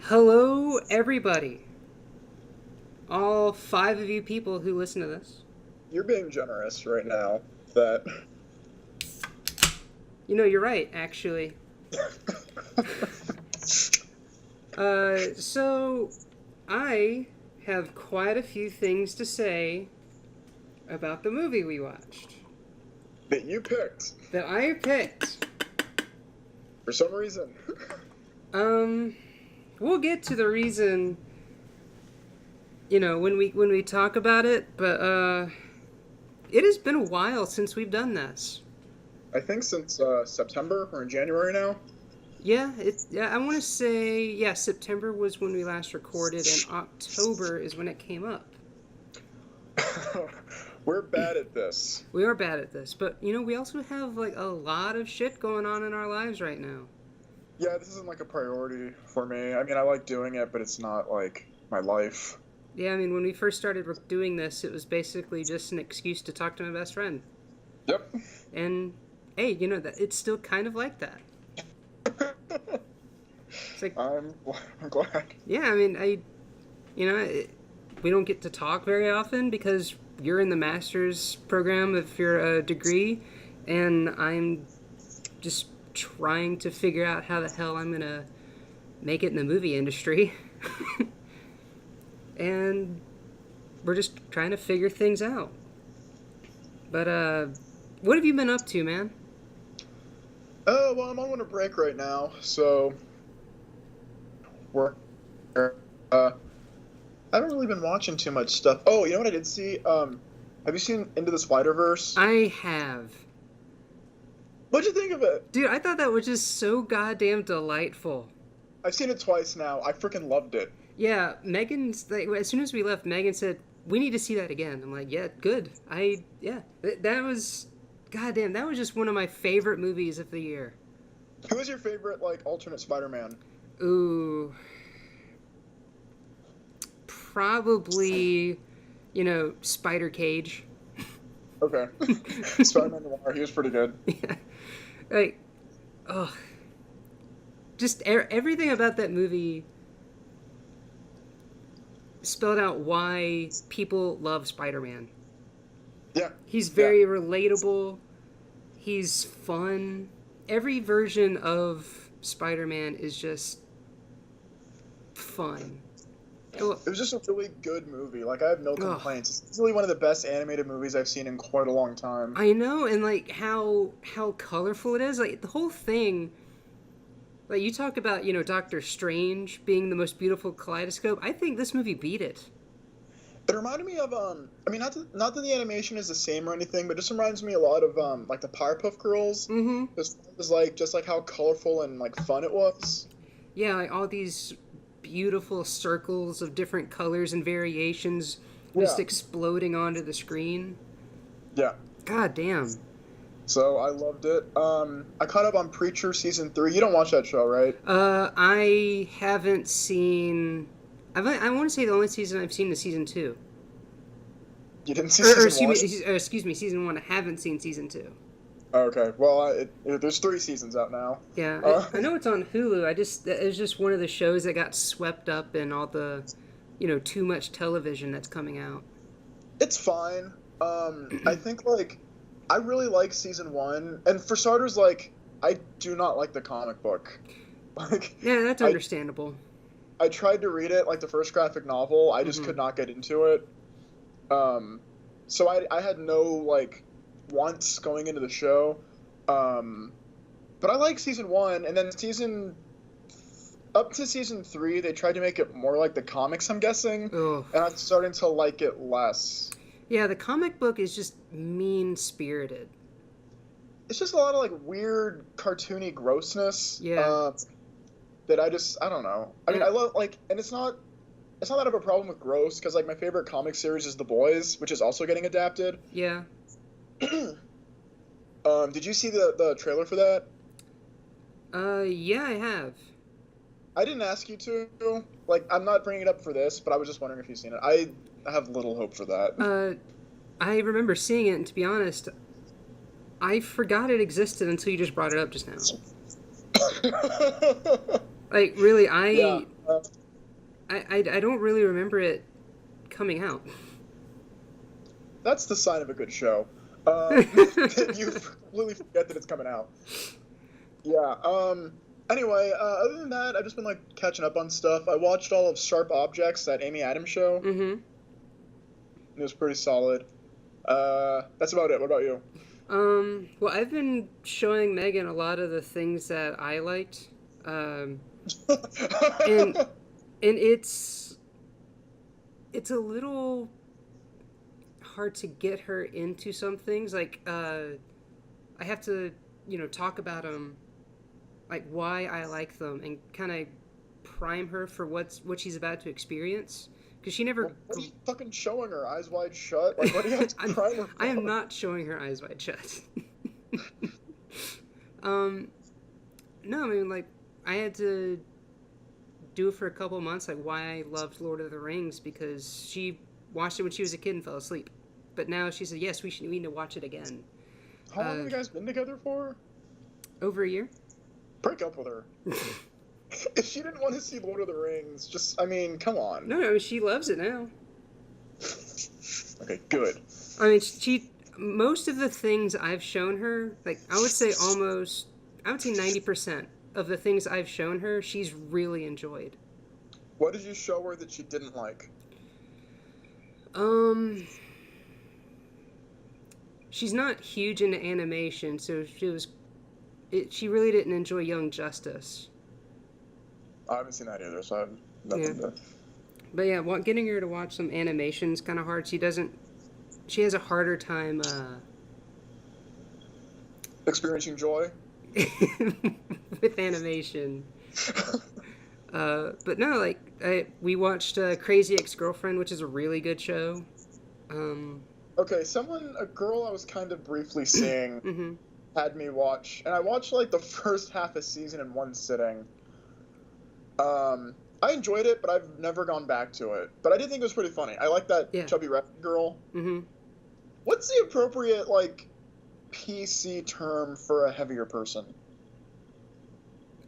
Hello, everybody. All five of you people who listen to this. You're being generous right now. That You know, you're right, actually. So I have quite a few things to say about the movie we watched that you picked that I picked. for some reason. Um, we'll get to the reason, when we talk about it, but it has been a while since we've done this. I think since September. We're in January now. Yeah, I want to say, September was when we last recorded, and October is when it came up. We're bad at this. We are bad at this, but we also have like a lot of shit going on in our lives right now. Yeah, this isn't like a priority for me. I mean, I like doing it, but it's not like my life. Yeah, I mean, when we first started doing this, it was basically just an excuse to talk to my best friend. Yep. And hey, that it's still kind of like that. It's like, I'm glad. yeah, I mean, we don't get to talk very often because you're in the master's program of your degree, and I'm just trying to figure out how the hell I'm gonna make it in the movie industry. And we're just trying to figure things out. But what have you been up to, man? Oh, well, I'm on a break right now, so we're I haven't really been watching too much stuff. Oh, you know what I did see? Have you seen Into the Spider-Verse? I have. What'd you think of it? Dude, I thought that was just so goddamn delightful. I've seen it twice now. I freaking loved it. Yeah, Megan's like, as soon as we left, Megan said, "We need to see that again." I'm like, "Yeah, good." That was, goddamn, that was just one of my favorite movies of the year. Who is your favorite, like, alternate Spider-Man? Ooh, probably, Spider Cage. Okay. Spider-Man Noir, he was pretty good. Yeah, like, oh, just everything about that movie spelled out why people love Spider-Man. Yeah. He's very relatable. He's fun. Every version of Spider-Man is just fun. It was just a really good movie. Like, I have no complaints. It's really one of the best animated movies I've seen in quite a long time. I know, and like how colorful it is. Like the whole thing. Like you talk about, Doctor Strange being the most beautiful kaleidoscope. I think this movie beat it. It reminded me of I mean, not that the animation is the same or anything, but it just reminds me a lot of like the Powerpuff Girls. Mm-hmm. It was like just like how colorful and like fun it was. Yeah, like all these beautiful circles of different colors and variations just exploding onto the screen. Yeah. God damn. So I loved it. I caught up on Preacher season 3. You don't watch that show, right? I haven't seen. I want to say the only season I've seen is season 2. You didn't see season 1? Excuse me, season 1. I haven't seen season 2. Okay, well, there's 3 seasons out now. Yeah, I know it's on Hulu. It was just one of the shows that got swept up in all the, too much television that's coming out. It's fine. I think, like, I really like season 1, and for starters, like, I do not like the comic book. Like, yeah, that's understandable. I tried to read it, like the first graphic novel. I just could not get into it. So I had no, like, wants going into the show. But I like season 1, and then up to season 3, they tried to make it more like the comics, I'm guessing. Ugh. And I'm starting to like it less. Yeah, the comic book is just mean-spirited. It's just a lot of, like, weird, cartoony grossness. Yeah. That I don't know. I mean, I love, like, and it's not that I have a problem with gross, because, like, my favorite comic series is The Boys, which is also getting adapted. Yeah. Did you see the trailer for that? Yeah, I have. I didn't ask you to. Like, I'm not bringing it up for this, but I was just wondering if you've seen it. I have little hope for that. I remember seeing it, and to be honest, I forgot it existed until you just brought it up just now. Like, really, I don't really remember it coming out. That's the sign of a good show. You completely forget that it's coming out. Yeah. Anyway, other than that, I've just been like catching up on stuff. I watched all of Sharp Objects, that Amy Adams show. Mm-hmm. It was pretty solid. That's about it. What about you? Well, I've been showing Megan a lot of the things that I liked. Um, and and it's a little hard to get her into some things. Like, I have to, talk about them, like why I like them, and kind of prime her for what she's about to experience. Because she never. What are you fucking showing her? Eyes wide shut? Like, what do you have to prime her for? I am not showing her eyes wide shut. No, I mean, like, I had to do it for a couple months, like why I loved Lord of the Rings, because she watched it when she was a kid and fell asleep. But now she said, yes, we need to watch it again. How long have you guys been together for? Over a year. Break up with her. If she didn't want to see Lord of the Rings, I mean, come on. No, I mean, she loves it now. Okay, good. I mean, most of the things I've shown her, like, I would say 90% of the things I've shown her, she's really enjoyed. What did you show her that she didn't like? She's not huge into animation, so she really didn't enjoy Young Justice. I haven't seen that either, so I have nothing to... But yeah, getting her to watch some animation is kind of hard. She has a harder time, experiencing joy? with animation. But no, like, we watched Crazy Ex-Girlfriend, which is a really good show. Okay, a girl I was kind of briefly seeing mm-hmm. had me watch, and I watched like the first half of season in one sitting. I enjoyed it, but I've never gone back to it. But I did think it was pretty funny. I like that chubby red girl. Mm-hmm. What's the appropriate, like, PC term for a heavier person?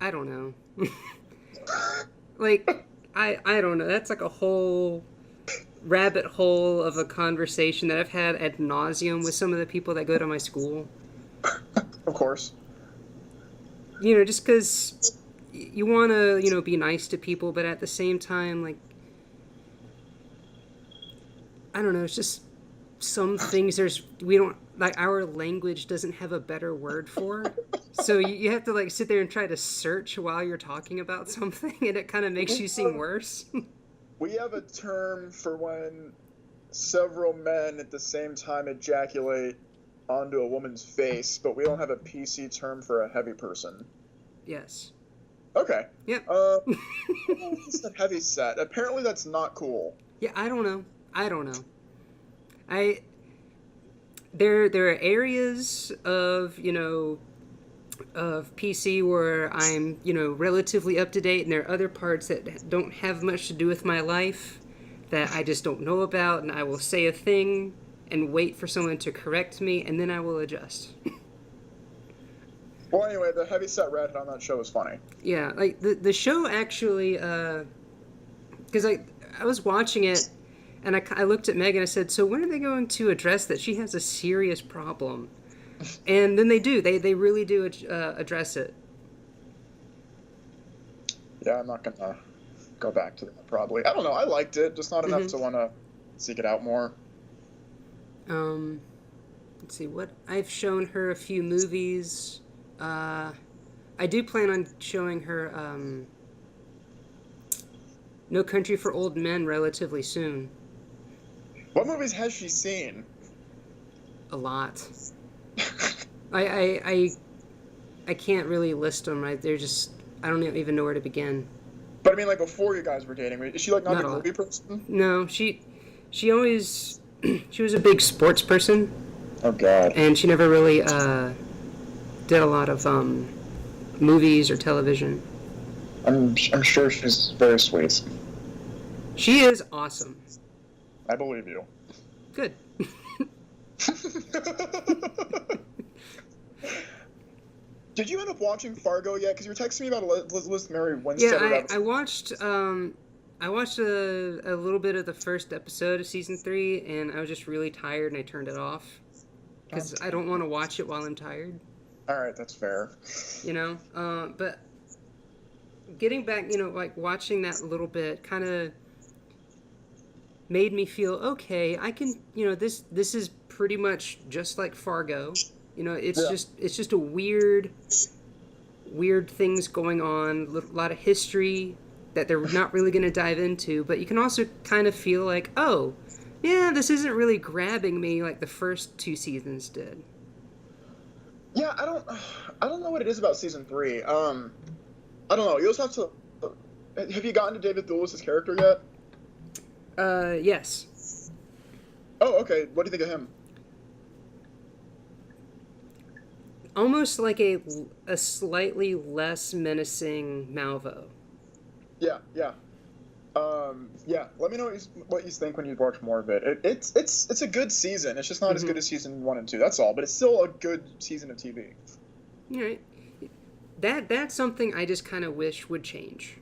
I don't know. Like, I don't know. That's like a whole rabbit hole of a conversation that I've had ad nauseum with some of the people that go to my school. Of course. Just because you want to, be nice to people, but at the same time, like, I don't know, it's just some things we don't, like, our language doesn't have a better word for. So you have to, like, sit there and try to search while you're talking about something, and it kind of makes you seem worse. We have a term for when several men at the same time ejaculate onto a woman's face, but we don't have a PC term for a heavy person. Yes. Okay. Yep. It's a heavy set. Apparently that's not cool. Yeah, I don't know. There are areas of, of PC where I'm, relatively up to date, and there are other parts that don't have much to do with my life that I just don't know about, and I will say a thing and wait for someone to correct me, and then I will adjust. Well, anyway, the heavyset redhead on that show was funny. Yeah, like, the show actually, because I was watching it, and I looked at Megan and I said, so when are they going to address that she has a serious problem? And then they do. They really do address it. Yeah, I'm not going to go back to that, probably. I don't know. I liked it, just not enough to want to seek it out more. Let's see. What I've shown her a few movies. I do plan on showing her No Country for Old Men relatively soon. What movies has she seen? A lot. I can't really list them. They're just, I don't even know where to begin. But I mean, like, before you guys were dating, is she like not a movie person? No, she always she was a big sports person. Oh God. And she never really did a lot of movies or television. I'm sure she's very sweet. She is awesome. I believe you. Good. Did you end up watching Fargo yet? Because you were texting me about Elizabeth Mary Winstead. Yeah, I watched I watched a little bit of the first episode of season 3, and I was just really tired, and I turned it off God because I damn. don't want to watch it while I'm tired. All right, that's fair. You know, but getting back, you know, like watching that little bit kind of made me feel okay. I can, you know, this is pretty much just like Fargo. You know, Yeah. it's just a weird things going on, a lot of history that they're not really going to dive into, but you can also kind of feel like, oh, yeah, this isn't really grabbing me like the first 2 seasons did. Yeah, I don't know what it is about season 3. I don't know. You also have to. Have you gotten to David Thewlis's character yet? Yes. Oh, okay. What do you think of him? Almost like a slightly less menacing Malvo. Yeah, yeah. Yeah. Let me know what you think when you watch more of it. It's a good season. It's just not as good as season 1 and 2. That's all. But it's still a good season of TV. Right. That's something I just kind of wish would change.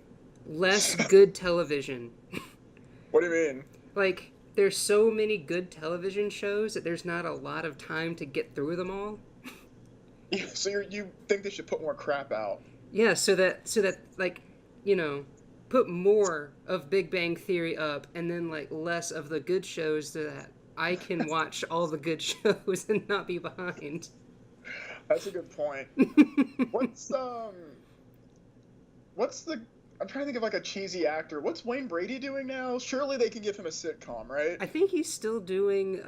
Less good television. What do you mean? Like, there's so many good television shows that there's not a lot of time to get through them all. So you think they should put more crap out? Yeah, so that like, you know, put more of Big Bang Theory up, and then like less of the good shows, so that I can watch all the good shows and not be behind. That's a good point. What's what's the I'm trying to think of like a cheesy actor. What's Wayne Brady doing now? Surely they can give him a sitcom, right? I think he's still doing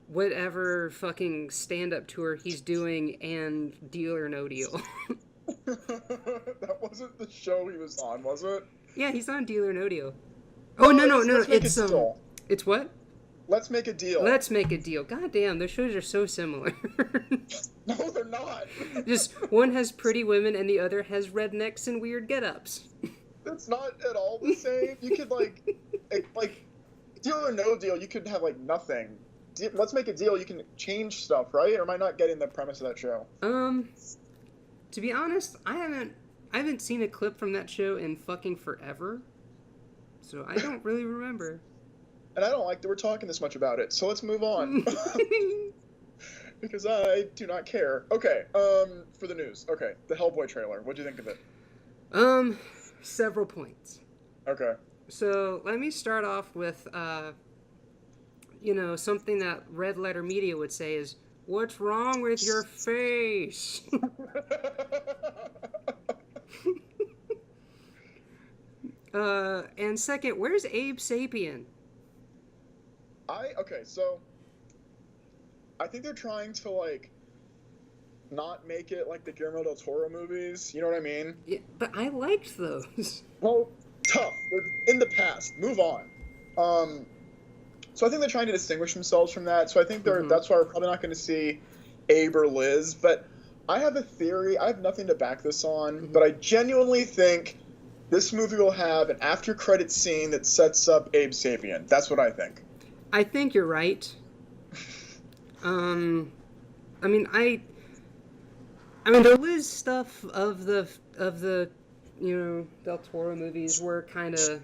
whatever fucking stand-up tour he's doing, and Deal or No Deal. That wasn't the show he was on, was it? Yeah, he's on Deal or No Deal. Oh, no, Let's make it's a deal. it's what? Let's make a deal. Let's Make a Deal. God damn, those shows are so similar. No, they're not. Just one has pretty women and the other has rednecks and weird get-ups. It's not at all the same. You could like Deal or No Deal. You could have like nothing. Let's Make a Deal. You can change stuff, right? Or am I not getting the premise of that show? To be honest, I haven't seen a clip from that show in fucking forever. So I don't really remember. And I don't like that we're talking this much about it. So let's move on. Because I do not care. Okay, for the news. Okay, the Hellboy trailer. What'd you think of it? Several points. Okay. So let me start off with, you know, something that Red Letter Media would say is, "What's wrong with your face?" And second, where's Abe Sapien? Okay, so I think they're trying to like not make it like the Guillermo del Toro movies. You know what I mean? Yeah, but I liked those. Well, tough. They're in the past. Move on. So I think they're trying to distinguish themselves from that. So I think that's why we're probably not going to see Abe or Liz. But I have a theory. I have nothing to back this on, but I genuinely think this movie will have an after-credit scene that sets up Abe Sapien. That's what I think. I think you're right. I mean, the Liz stuff of the you know, Del Toro movies were kind of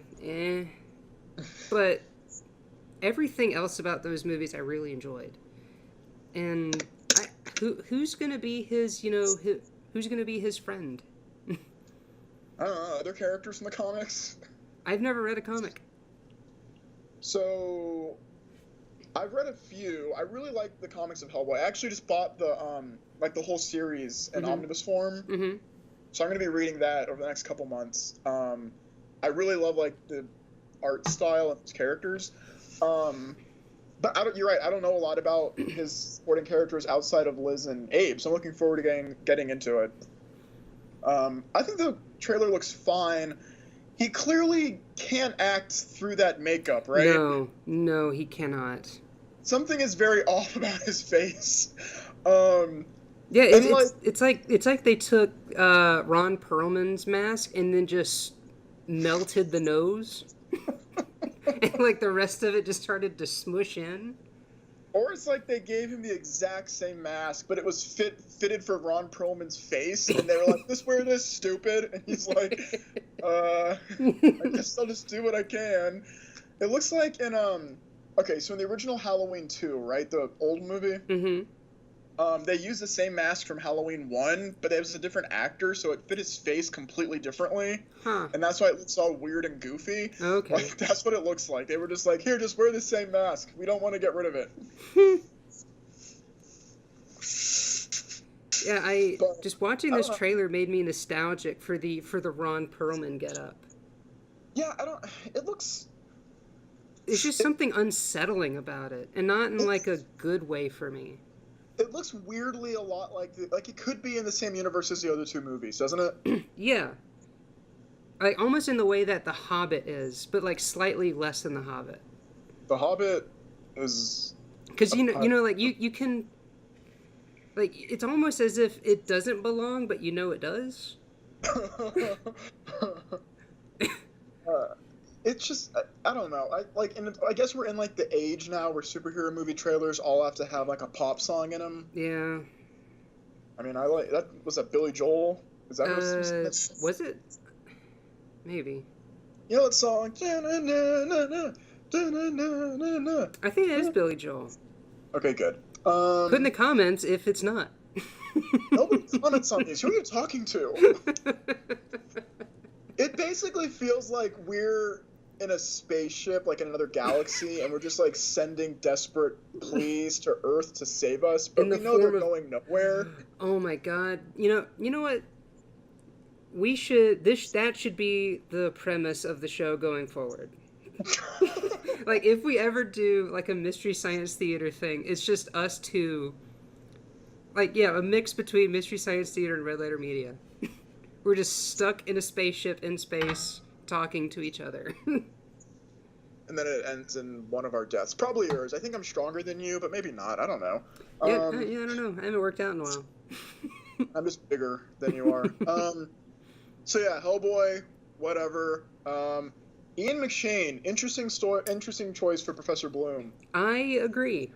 but everything else about those movies I really enjoyed. And who's gonna be his, you know, who's gonna be his friend? I don't know, other characters in the comics. I've never read a comic. So I've read a few. I really like the comics of Hellboy. I actually just bought the like the whole series in omnibus form. Mm-hmm. So I'm going to be reading that over the next couple months. I really love like the art style of his characters. But you're right. I don't know a lot about his supporting characters outside of Liz and Abe. So I'm looking forward to getting into it. I think the trailer looks fine. He clearly can't act through that makeup, right? No, he cannot. Something is very off about his face. Yeah, it's like they took Ron Perlman's mask and then just melted the nose, and like the rest of it just started to smush in. Or it's like they gave him the exact same mask, but it was fitted for Ron Perlman's face, and they were like, "Just wear this, stupid." And he's like, I guess I'll just do what I can. It looks like in okay, so in the original Halloween 2, right, the old movie, Mm-hmm. they used the same mask from Halloween 1, but it was a different actor, so it fit his face completely differently. Huh. And that's why it looks all weird and goofy. Okay. Like, that's what it looks like. They were just like, here, just wear the same mask. We don't want to get rid of it. Yeah, I But, just watching I this don't know. trailer made me nostalgic for the Ron Perlman get up. Yeah, I don't. It looks. There's just It, something unsettling about it, and not in like a it's, good way for me. it looks weirdly a lot like like it could be in the same universe as the other two movies, doesn't it? Yeah, like almost in the way that The Hobbit is, but like slightly less than The Hobbit. The Hobbit is. Because A, like you can like it's almost as if it doesn't belong, but you know it does. uh, it's just I don't know. I like, and I guess we're in like the age now where superhero movie trailers all have to have like a pop song in them. Yeah. I mean, I like that. Was that Billy Joel? Is that Was it? Maybe. You know that song? Da-na-na-na-na, da-na-na-na-na. I think it is Billy Joel. Okay, good. Put in the comments if it's not. Nobody comments on these. Who are you talking to? It basically feels like we're in a spaceship, like in another galaxy, and we're just like sending desperate pleas to Earth to save us, but we know they're going nowhere. Oh my god! You know what? We should that should be the premise of the show going forward. Like if we ever do like a Mystery Science Theater thing, it's just us two. Like yeah, a mix between Mystery Science Theater and Red Letter Media. We're just stuck in a spaceship in space talking to each other. And then it ends in one of our deaths. Probably yours. I think I'm stronger than you, but maybe not. I don't know. Yeah, I don't know. I haven't worked out in a while. I'm just bigger than you are. So yeah, Hellboy, whatever. Ian McShane, interesting story, interesting choice for Professor Bloom. I agree.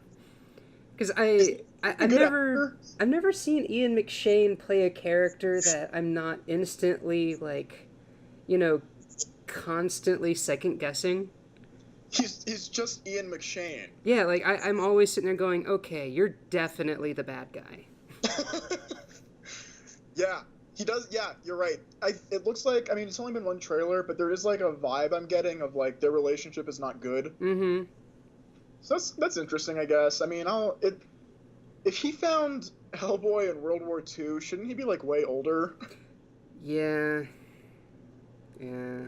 Because I've never seen Ian McShane play a character that I'm not instantly like, constantly second guessing. He's just Ian McShane. Yeah, like I'm always sitting there going, okay, you're definitely the bad guy. Yeah, he does. Yeah, you're right. It looks like, I mean, it's only been one trailer, but there is like a vibe I'm getting of like their relationship is not good. Mm-hmm. So that's interesting, I guess. I mean, if he found Hellboy in World War II, shouldn't he be like way older? Yeah. Yeah.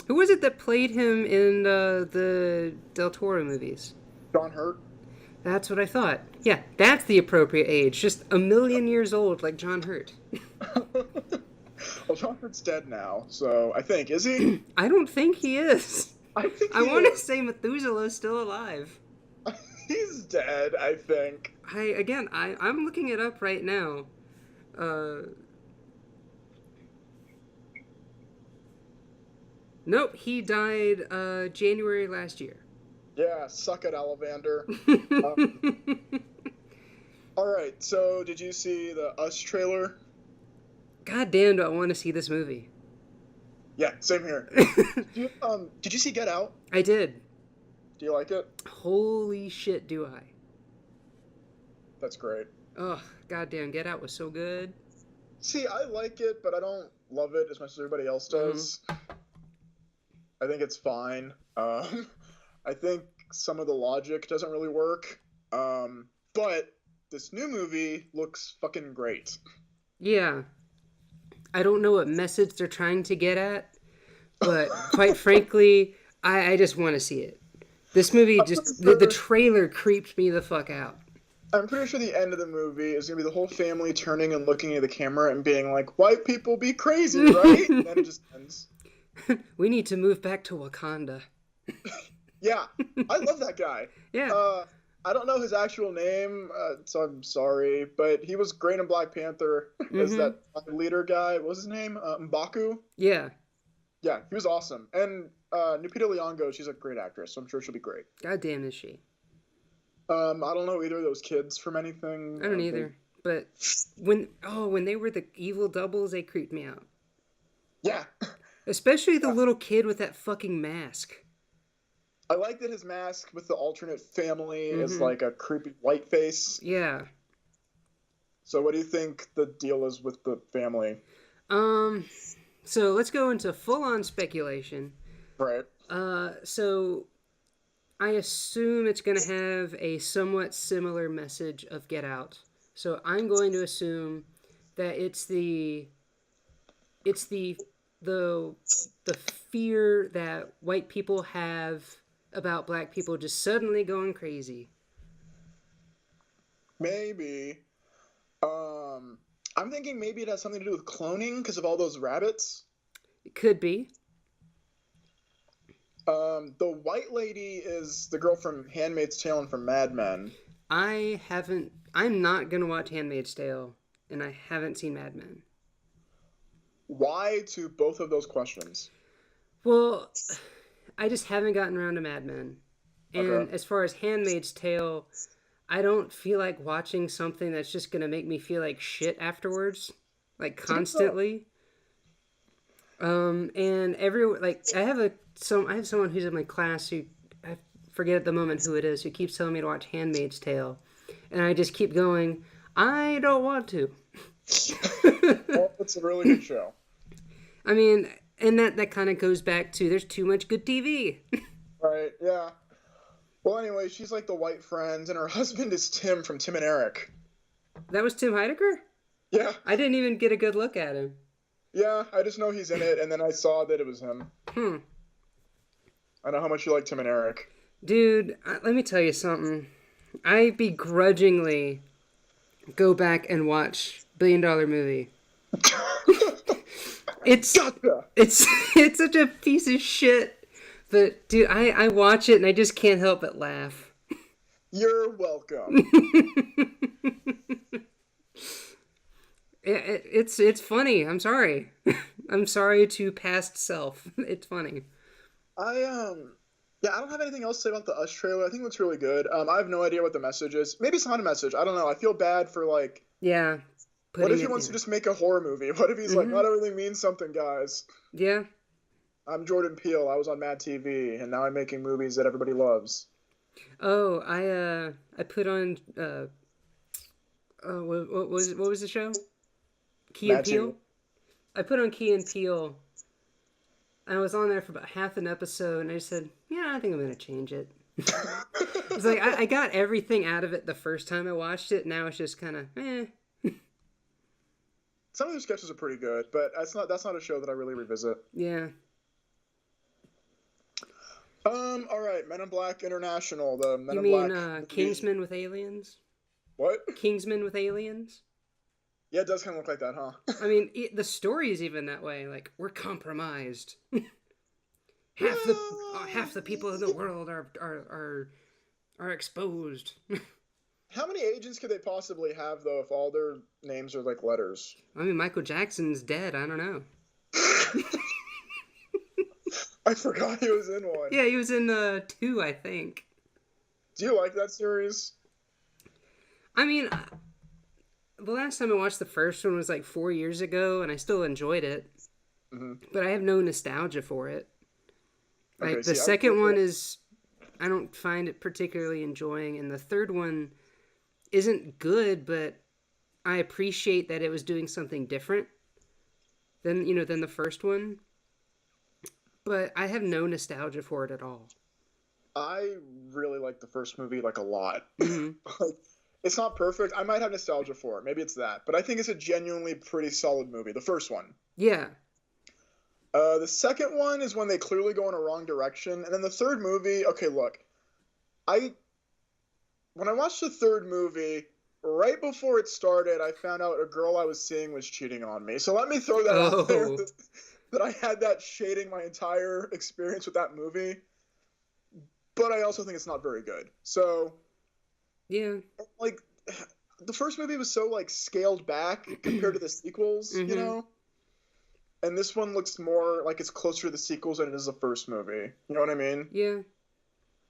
Who was it that played him in the Del Toro movies? John Hurt. That's what I thought. Yeah, that's the appropriate age. Just a million years old, like John Hurt. Well, John Hurt's dead now, so I think, is he? I don't think he is. I think I want to say Methuselah's still alive. He's dead, I think. I'm looking it up right now. Nope, he died January last year. Yeah, suck it, Ollivander. All right, so did you see the Us trailer? God damn, do I want to see this movie. Yeah, same here. Did you see Get Out? I did. Do you like it? Holy shit, do I. That's great. Oh, goddamn, Get Out was so good. See, I like it, but I don't love it as much as everybody else does. Mm-hmm. I think it's fine. I think some of the logic doesn't really work. But this new movie looks fucking great. Yeah. I don't know what message they're trying to get at, but quite frankly, I just want to see it. This movie the trailer creeped me the fuck out. I'm pretty sure the end of the movie is going to be the whole family turning and looking at the camera and being like, white people be crazy, right? And then it just ends. We need to move back to Wakanda. Yeah, I love that guy. Yeah. I don't know his actual name, so I'm sorry, but he was great in Black Panther as that leader guy. What was his name? M'Baku? Yeah. Yeah, he was awesome. And Lupita Nyong'o, she's a great actress, so I'm sure she'll be great. God damn is she. I don't know either of those kids from anything. I don't either. But when they were the evil doubles, they creeped me out. Yeah, Especially the Yeah. little kid with that fucking mask. I like that his mask with the alternate family is Mm-hmm. like a creepy white face. Yeah. So what do you think the deal is with the family? Um. So let's go into full on speculation. Right. So I assume it's going to have a somewhat similar message of Get Out. So I'm going to assume that it's the the fear that white people have about black people just suddenly going crazy. Maybe. Um, I'm thinking maybe it has something to do with cloning because of all those rabbits. It could be. The white lady is the girl from Handmaid's Tale and from Mad Men. I haven't. I'm not gonna watch Handmaid's Tale, and I haven't seen Mad Men. Why to both of those questions? Well, I just haven't gotten around to Mad Men. Okay. And as far as Handmaid's Tale, I don't feel like watching something that's just gonna make me feel like shit afterwards, like It's a good show. constantly. And I have someone who's in my class who I forget at the moment who it is who keeps telling me to watch Handmaid's Tale, and I just keep going. I don't want to. Well, it's a really good show. I mean, and that kind of goes back to there's too much good TV. Right, yeah. Well, anyway, she's like the white friend, and her husband is Tim from Tim and Eric. That was Tim Heidecker. Yeah, I didn't even get a good look at him. yeah, I just know he's in it, and then I saw that it was him. Hmm. I know how much you like Tim and Eric. Dude, let me tell you something. I begrudgingly go back and watch Billion Dollar Movie. It's Gotcha! it's it's such a piece of shit, but dude, I watch it and I just can't help but laugh. You're welcome. It's funny. I'm sorry. I'm sorry to past self. It's funny. I yeah, I don't have anything else to say about the Us trailer. I think it looks really good. I have no idea what the message is. Maybe it's not a message. I don't know. I feel bad for like, Yeah, what if putting he it. wants to just make a horror movie? What if he's like, Mm-hmm. not everything means something, guys. Yeah. I'm Jordan Peele. I was on Mad TV, and now I'm making movies that everybody loves. Oh, I put on what was the show? Key and Mad TV. Peele. I put on Key and Peele. I was on there for about half an episode, and I said, "Yeah, I think I'm gonna change it." It's like I got everything out of it the first time I watched it. Now it's just kind of, eh. Some of the sketches are pretty good, but that's not a show that I really revisit. Yeah. All right, Men in Black International, the Men You in mean Black movie. Kingsman with aliens? What? Kingsman with aliens? Yeah, it does kind of look like that, huh? I mean, the story is even that way. Like we're compromised. Half the people in the world are exposed. How many agents could they possibly have though if all their names are like letters? I mean, Michael Jackson's dead. I don't know. I forgot he was in one. Yeah, he was in two, I think. Do you like that series? I mean, the last time I watched the first one was like 4 years ago, and I still enjoyed it. Hmm. But I have no nostalgia for it. Okay, Like the see, second one is, I don't find it particularly enjoying, and the third one isn't good, but I appreciate that it was doing something different than the first one. But I have no nostalgia for it at all. I really like the first movie like a lot. Hmm. Like, it's not perfect. I might have nostalgia for it. Maybe it's that, but I think it's a genuinely pretty solid movie. The first one. Yeah. The second one is when they clearly go in a wrong direction, and then the third movie. Okay, look, I when I watched the third movie, right before it started, I found out a girl I was seeing was cheating on me. So let me throw that out there Oh. that I had that shading my entire experience with that movie. But I also think it's not very good. So, Yeah. like, the first movie was so like scaled back compared to the sequels, you Hmm. know. And this one looks more like it's closer to the sequels than it is the first movie. You know what I mean? Yeah.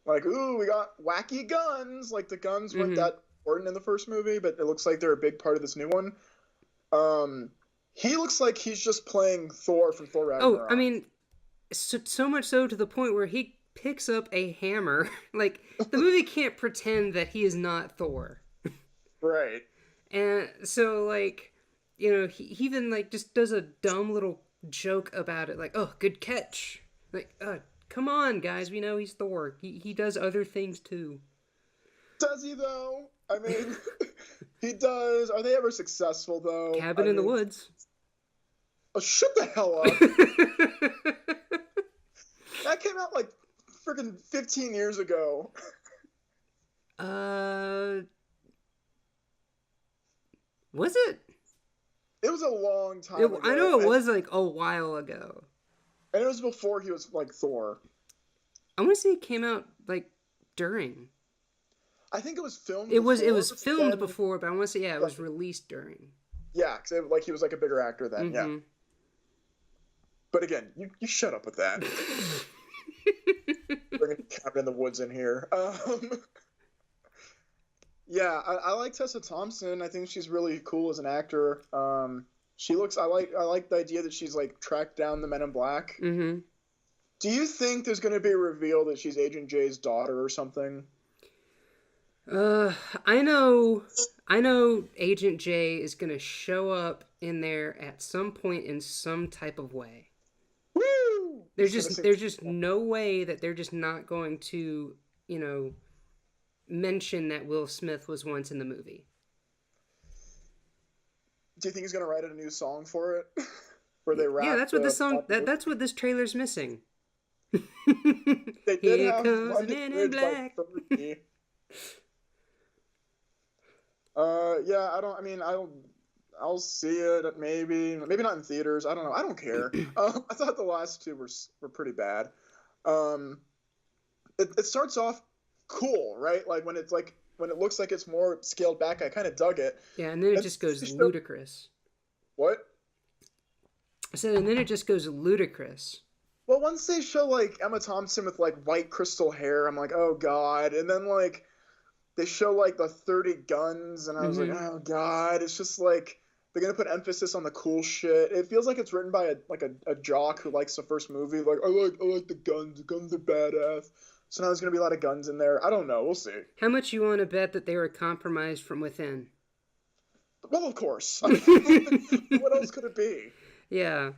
Like, ooh, we got wacky guns. Like the guns weren't Hmm. that important in the first movie, but it looks like they're a big part of this new one. Um, He looks like he's just playing Thor from Thor Oh, I Ragnarok. mean, so much so to the point where he picks up a hammer. Like, the movie can't pretend that he is not Thor. Right. And so, like, he even, like, just does a dumb little joke about it. Like, oh, good catch. Like, come on, guys. We know he's Thor. He does other things, too. Does he, though? I mean, he does. Are they ever successful, though? Cabin I in the mean, Woods. oh, shut the hell up. That came out like freaking 15 years ago. uh, was it? It was a long time I ago. know it was, like, a while ago. And it was before he was like Thor. I want to say it came out, like, during. I think it was filmed It was before, filmed then, before, but I want to say, yeah, it was like, released during. yeah, because like he was like a bigger actor then, yeah. Mm-hmm. But again, you shut up with that. Bringing Cabin in the Woods in here. Yeah, I like Tessa Thompson. I think she's really cool as an actor. She looks. I like the idea that she's like tracked down the Men in Black. Mm-hmm. Do you think there's going to be a reveal that she's Agent J's daughter or something? I know Agent J is gonna show up in there at some point in some type of way. Woo! There's just no way that they're just not going to, mention that Will Smith was once in the movie. Do you think he's going to write a new song for it? Where they rap? Yeah, that's what this song. That's what this trailer's missing. They did Here have comes London Men in Bridge Black. by Fergie. Yeah, I don't. I mean, I'll see it maybe not in theaters. I don't know. I don't care. I thought the last two were pretty bad. Um, it starts off cool, right? Like when it looks like it's more scaled back. I kind of dug it. Yeah, and then it just goes ludicrous. What? I said, and then it just goes ludicrous. Well, once they show like Emma Thompson with like white crystal hair, I'm like, oh god. And then like they show like the 30 guns, and I was like, oh god. It's just like they're gonna put emphasis on the cool shit. It feels like it's written by a jock who likes the first movie. Like I like the guns. The guns are badass. So now there's gonna be a lot of guns in there. I don't know. We'll see. How much you want to bet that they were compromised from within? Well, of course. I mean, what else could it be? Yeah.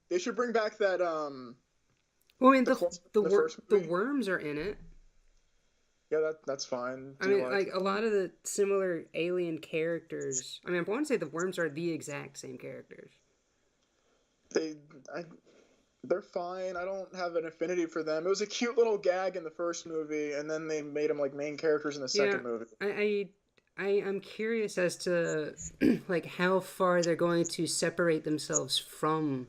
They should bring back that Well, I mean, first the movie. worms are in it. Yeah, that's fine. I mean, like a lot of the similar alien characters. I mean, I want to say the worms are the exact same characters. They're fine. I don't have an affinity for them. It was a cute little gag in the first movie, and then they made them like main characters in the second movie. I'm curious as to like how far they're going to separate themselves from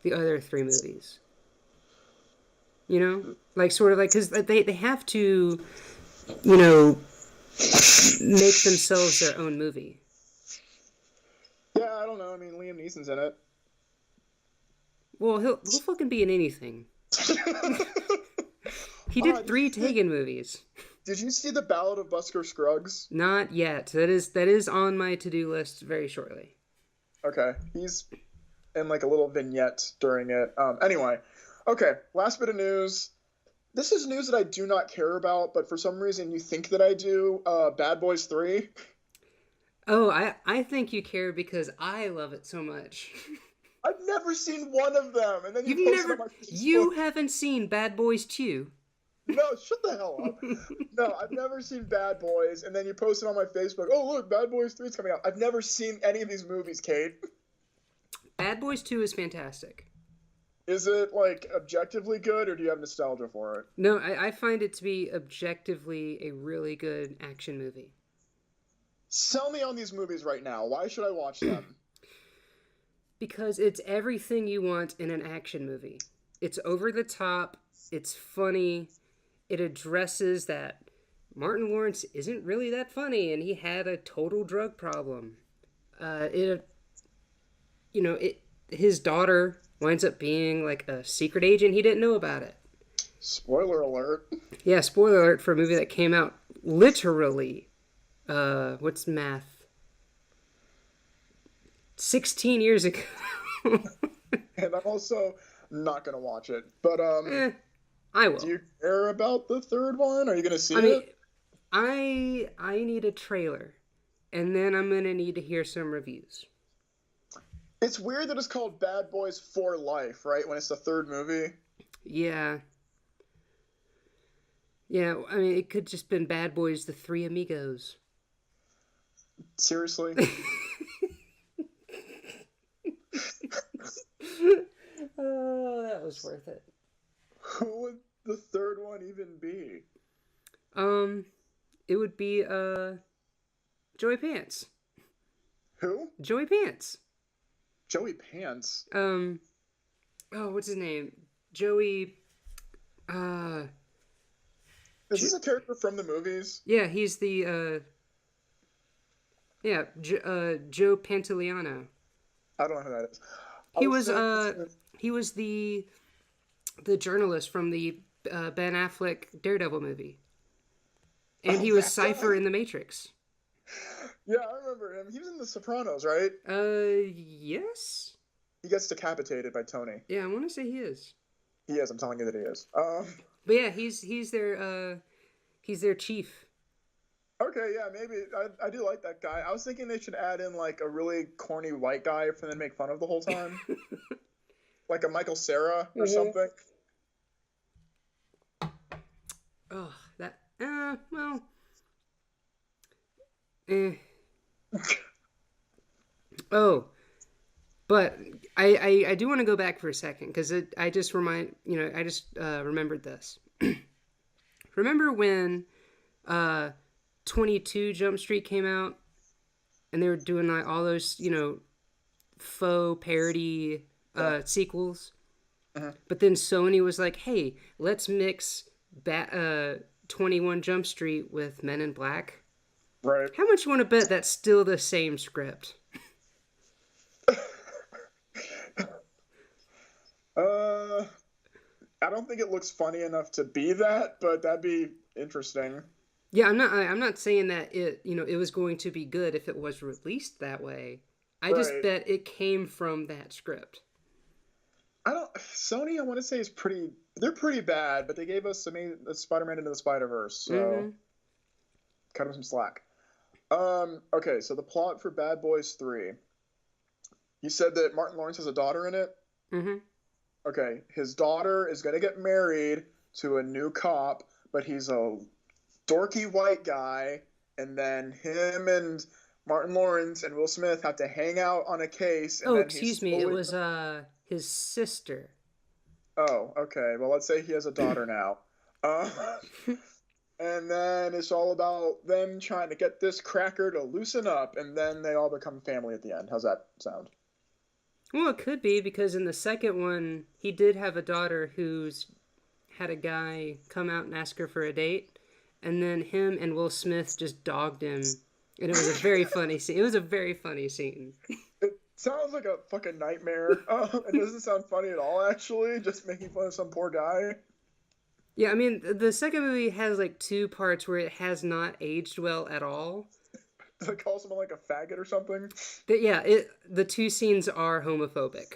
the other three movies. Like sort of like because they have to, make themselves their own movie. Yeah, I don't know. I mean, Liam Neeson's in it. Well, he'll fucking be in anything. He did 3 Taken movies. Did you see the Ballad of Buster Scruggs? Not yet. That is on my to-do list very shortly. Okay, he's in like a little vignette during it. Anyway, okay. Last bit of news. This is news that I do not care about, but for some reason you think that I do. Bad Boys 3. Oh, I think you care because I love it so much. I've never seen one of them, and then you haven't seen Bad Boys 2. No, shut the hell up. No, I've never seen Bad Boys, and then you posted on my Facebook, oh look, Bad Boys 3 is coming out. I've never seen any of these movies, Kate. Bad Boys 2 is fantastic. Is it like objectively good, or do you have nostalgia for it? No, I find it to be objectively a really good action movie. Sell me on these movies right now. Why should I watch them? Because it's everything you want in an action movie. It's over the top. It's funny. It addresses that Martin Lawrence isn't really that funny, and he had a total drug problem. His daughter winds up being like a secret agent. He didn't know about it. Spoiler alert. Yeah, spoiler alert for a movie that came out literally. What's math? 16 years ago. and I'm also not gonna watch it. But eh, I do will. you care about the third one? Are you gonna see I mean, it? I need a trailer, and then I'm gonna need to hear some reviews. It's weird that it's called Bad Boys for Life, right? When it's the third movie. Yeah, yeah. I mean, it could just been Bad Boys: The Three Amigos. Seriously? Oh, that was worth it. Who would the third one even be? Um, it would be Joey Pants. Who? Joey Pants. Joey Pants. Um, oh, what's his name? Joey. Uh, Is this a character from the movies? yeah, he's the Joe Pantoliano. I don't know who that is. I He was was so he was the journalist from the Ben Affleck Daredevil movie, and oh, he was that Cypher guy. in The Matrix. Yeah, I remember him. He was in The Sopranos, right? Yes. He gets decapitated by Tony. Yeah, I want to say he is. He is. I'm telling you that he is. But yeah, he's their chief. Okay, yeah, maybe I do like that guy. I was thinking they should add in like a really corny white guy for them to make fun of the whole time, like a Michael Cera or something. Oh, that. Well. Eh. Oh, but I do want to go back for a second because I just remembered this. Remember when 22 Jump Street came out and they were doing like all those faux parody Yeah. sequels, Uh-huh. but then Sony was like, hey, let's mix 21 Jump Street with Men in Black. Right. How much you want to bet that's still the same script? Uh, I don't think it looks funny enough to be that, but that'd be interesting. Yeah, I'm not saying that it was going to be good if it was released that way. I just Right. bet it came from that script. I don't. Sony, I want to say is pretty. They're pretty bad, but they gave us the Spider-Man into the Spider-Verse, so Mm-hmm. cut them some slack. Okay, so the plot for Bad Boys 3. You said that Martin Lawrence has a daughter in it. Mm-hmm. Okay, his daughter is going to get married to a new cop, but he's a dorky white guy, and then him and Martin Lawrence and Will Smith have to hang out on a case, and Oh, then he's excuse me. It slowly. was his sister. Oh, okay. Well, let's say he has a daughter now. Uh, and then it's all about them trying to get this cracker to loosen up, and then they all become family at the end. How's that sound? Well, it could be because in the second one, he did have a daughter who's had a guy come out and ask her for a date, and then him and Will Smith just dogged him, and it was a very funny scene. It was a very funny scene. It sounds like a fucking nightmare. It doesn't sound funny at all, actually. Just making fun of some poor guy. Yeah, I mean, the second movie has like two parts where it has not aged well at all. Does it call someone like a faggot or something? The two scenes are homophobic.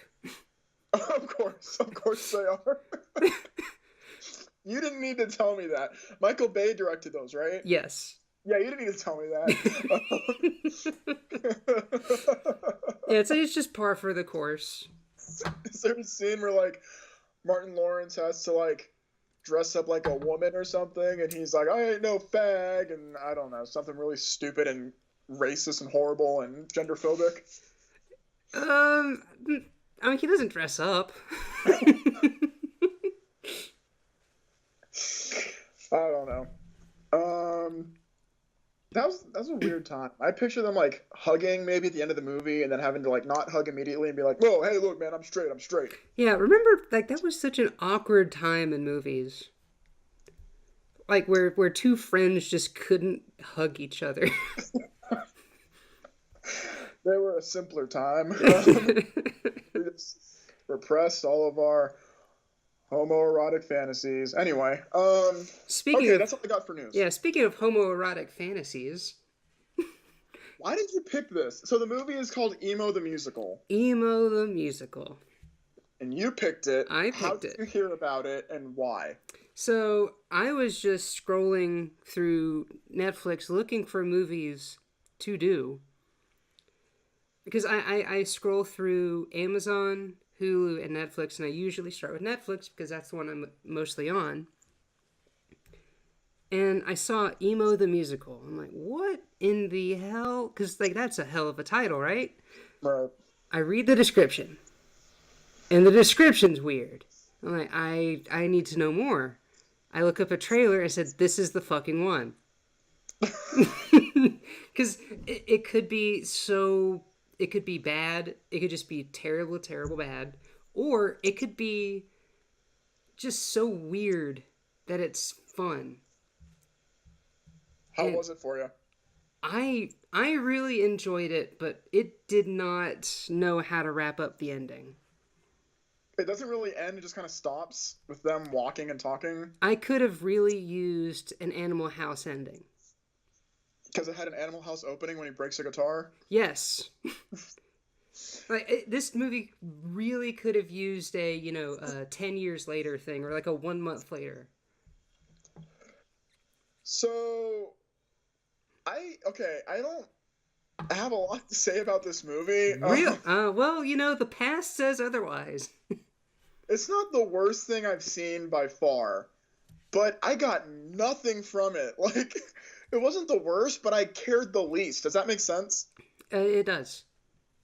Of course they are. You didn't need to tell me that. Michael Bay directed those, right? Yes. Yeah, you didn't need to tell me that. Yeah, it's just par for the course. Is there a scene where like Martin Lawrence has to like dress up like a woman or something, and he's like, "I ain't no fag," and I don't know, something really stupid and racist and horrible and genderphobic. I mean, he doesn't dress up. I don't know. That was a weird time. I picture them like hugging maybe at the end of the movie and then having to like not hug immediately and be like, "Whoa, hey, look, man, I'm straight, I'm straight." Yeah, remember, like, that was such an awkward time in movies. Like, where two friends just couldn't hug each other. They were a simpler time. We just repressed all of our homoerotic fantasies. Anyway, Speaking okay, of, that's all I got for news. yeah, speaking of homoerotic fantasies, Why did you pick this? So the movie is called Emo the Musical, Emo the Musical. and you picked it. I How picked did it. you hear about it, and why? So I was just scrolling through Netflix looking for movies to do. Because I scroll through Amazon, Hulu, and Netflix, and I usually start with Netflix because that's the one I'm mostly on. And I saw Emo the Musical. I'm like, what in the hell? Because, like, that's a hell of a title, right? Right. I read the description, and the description's weird. I'm like, I need to know more. I look up a trailer and said, this is the fucking one. Because it could be so. It could be bad. It could just be terrible, terrible bad. Or it could be just so weird that it's fun. How And was it for you? I really enjoyed it, but it did not know how to wrap up the ending. It doesn't really end. It just kind of stops with them walking and talking I could have really used an Animal House ending. because it had an Animal House opening when he breaks a guitar. Yes. This movie really could have used a 10 years later thing or like a 1 month later. So I don't have a lot to say about this movie. Well, the past says otherwise. It's not the worst thing I've seen by far, but I got nothing from it. Like, it wasn't the worst, but I cared the least. Does that make sense? It does.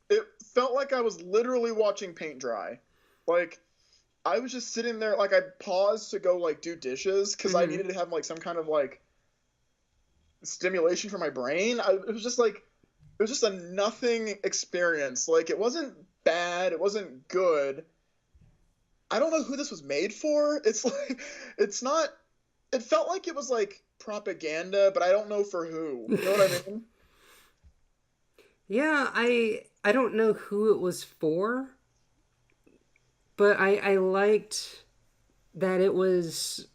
It felt like I was literally watching paint dry. Like, I was just sitting there, like, I paused to go, like, do dishes because I needed to have, like, some kind of, like, stimulation for my brain. It was just, like, it was just a nothing experience. Like, it wasn't bad, it wasn't good. I don't know who this was made for. It's like, it's not, it felt like it was, like, propaganda, but I don't know for who. You know what I mean? Yeah, I don't know who it was for, but I liked that it was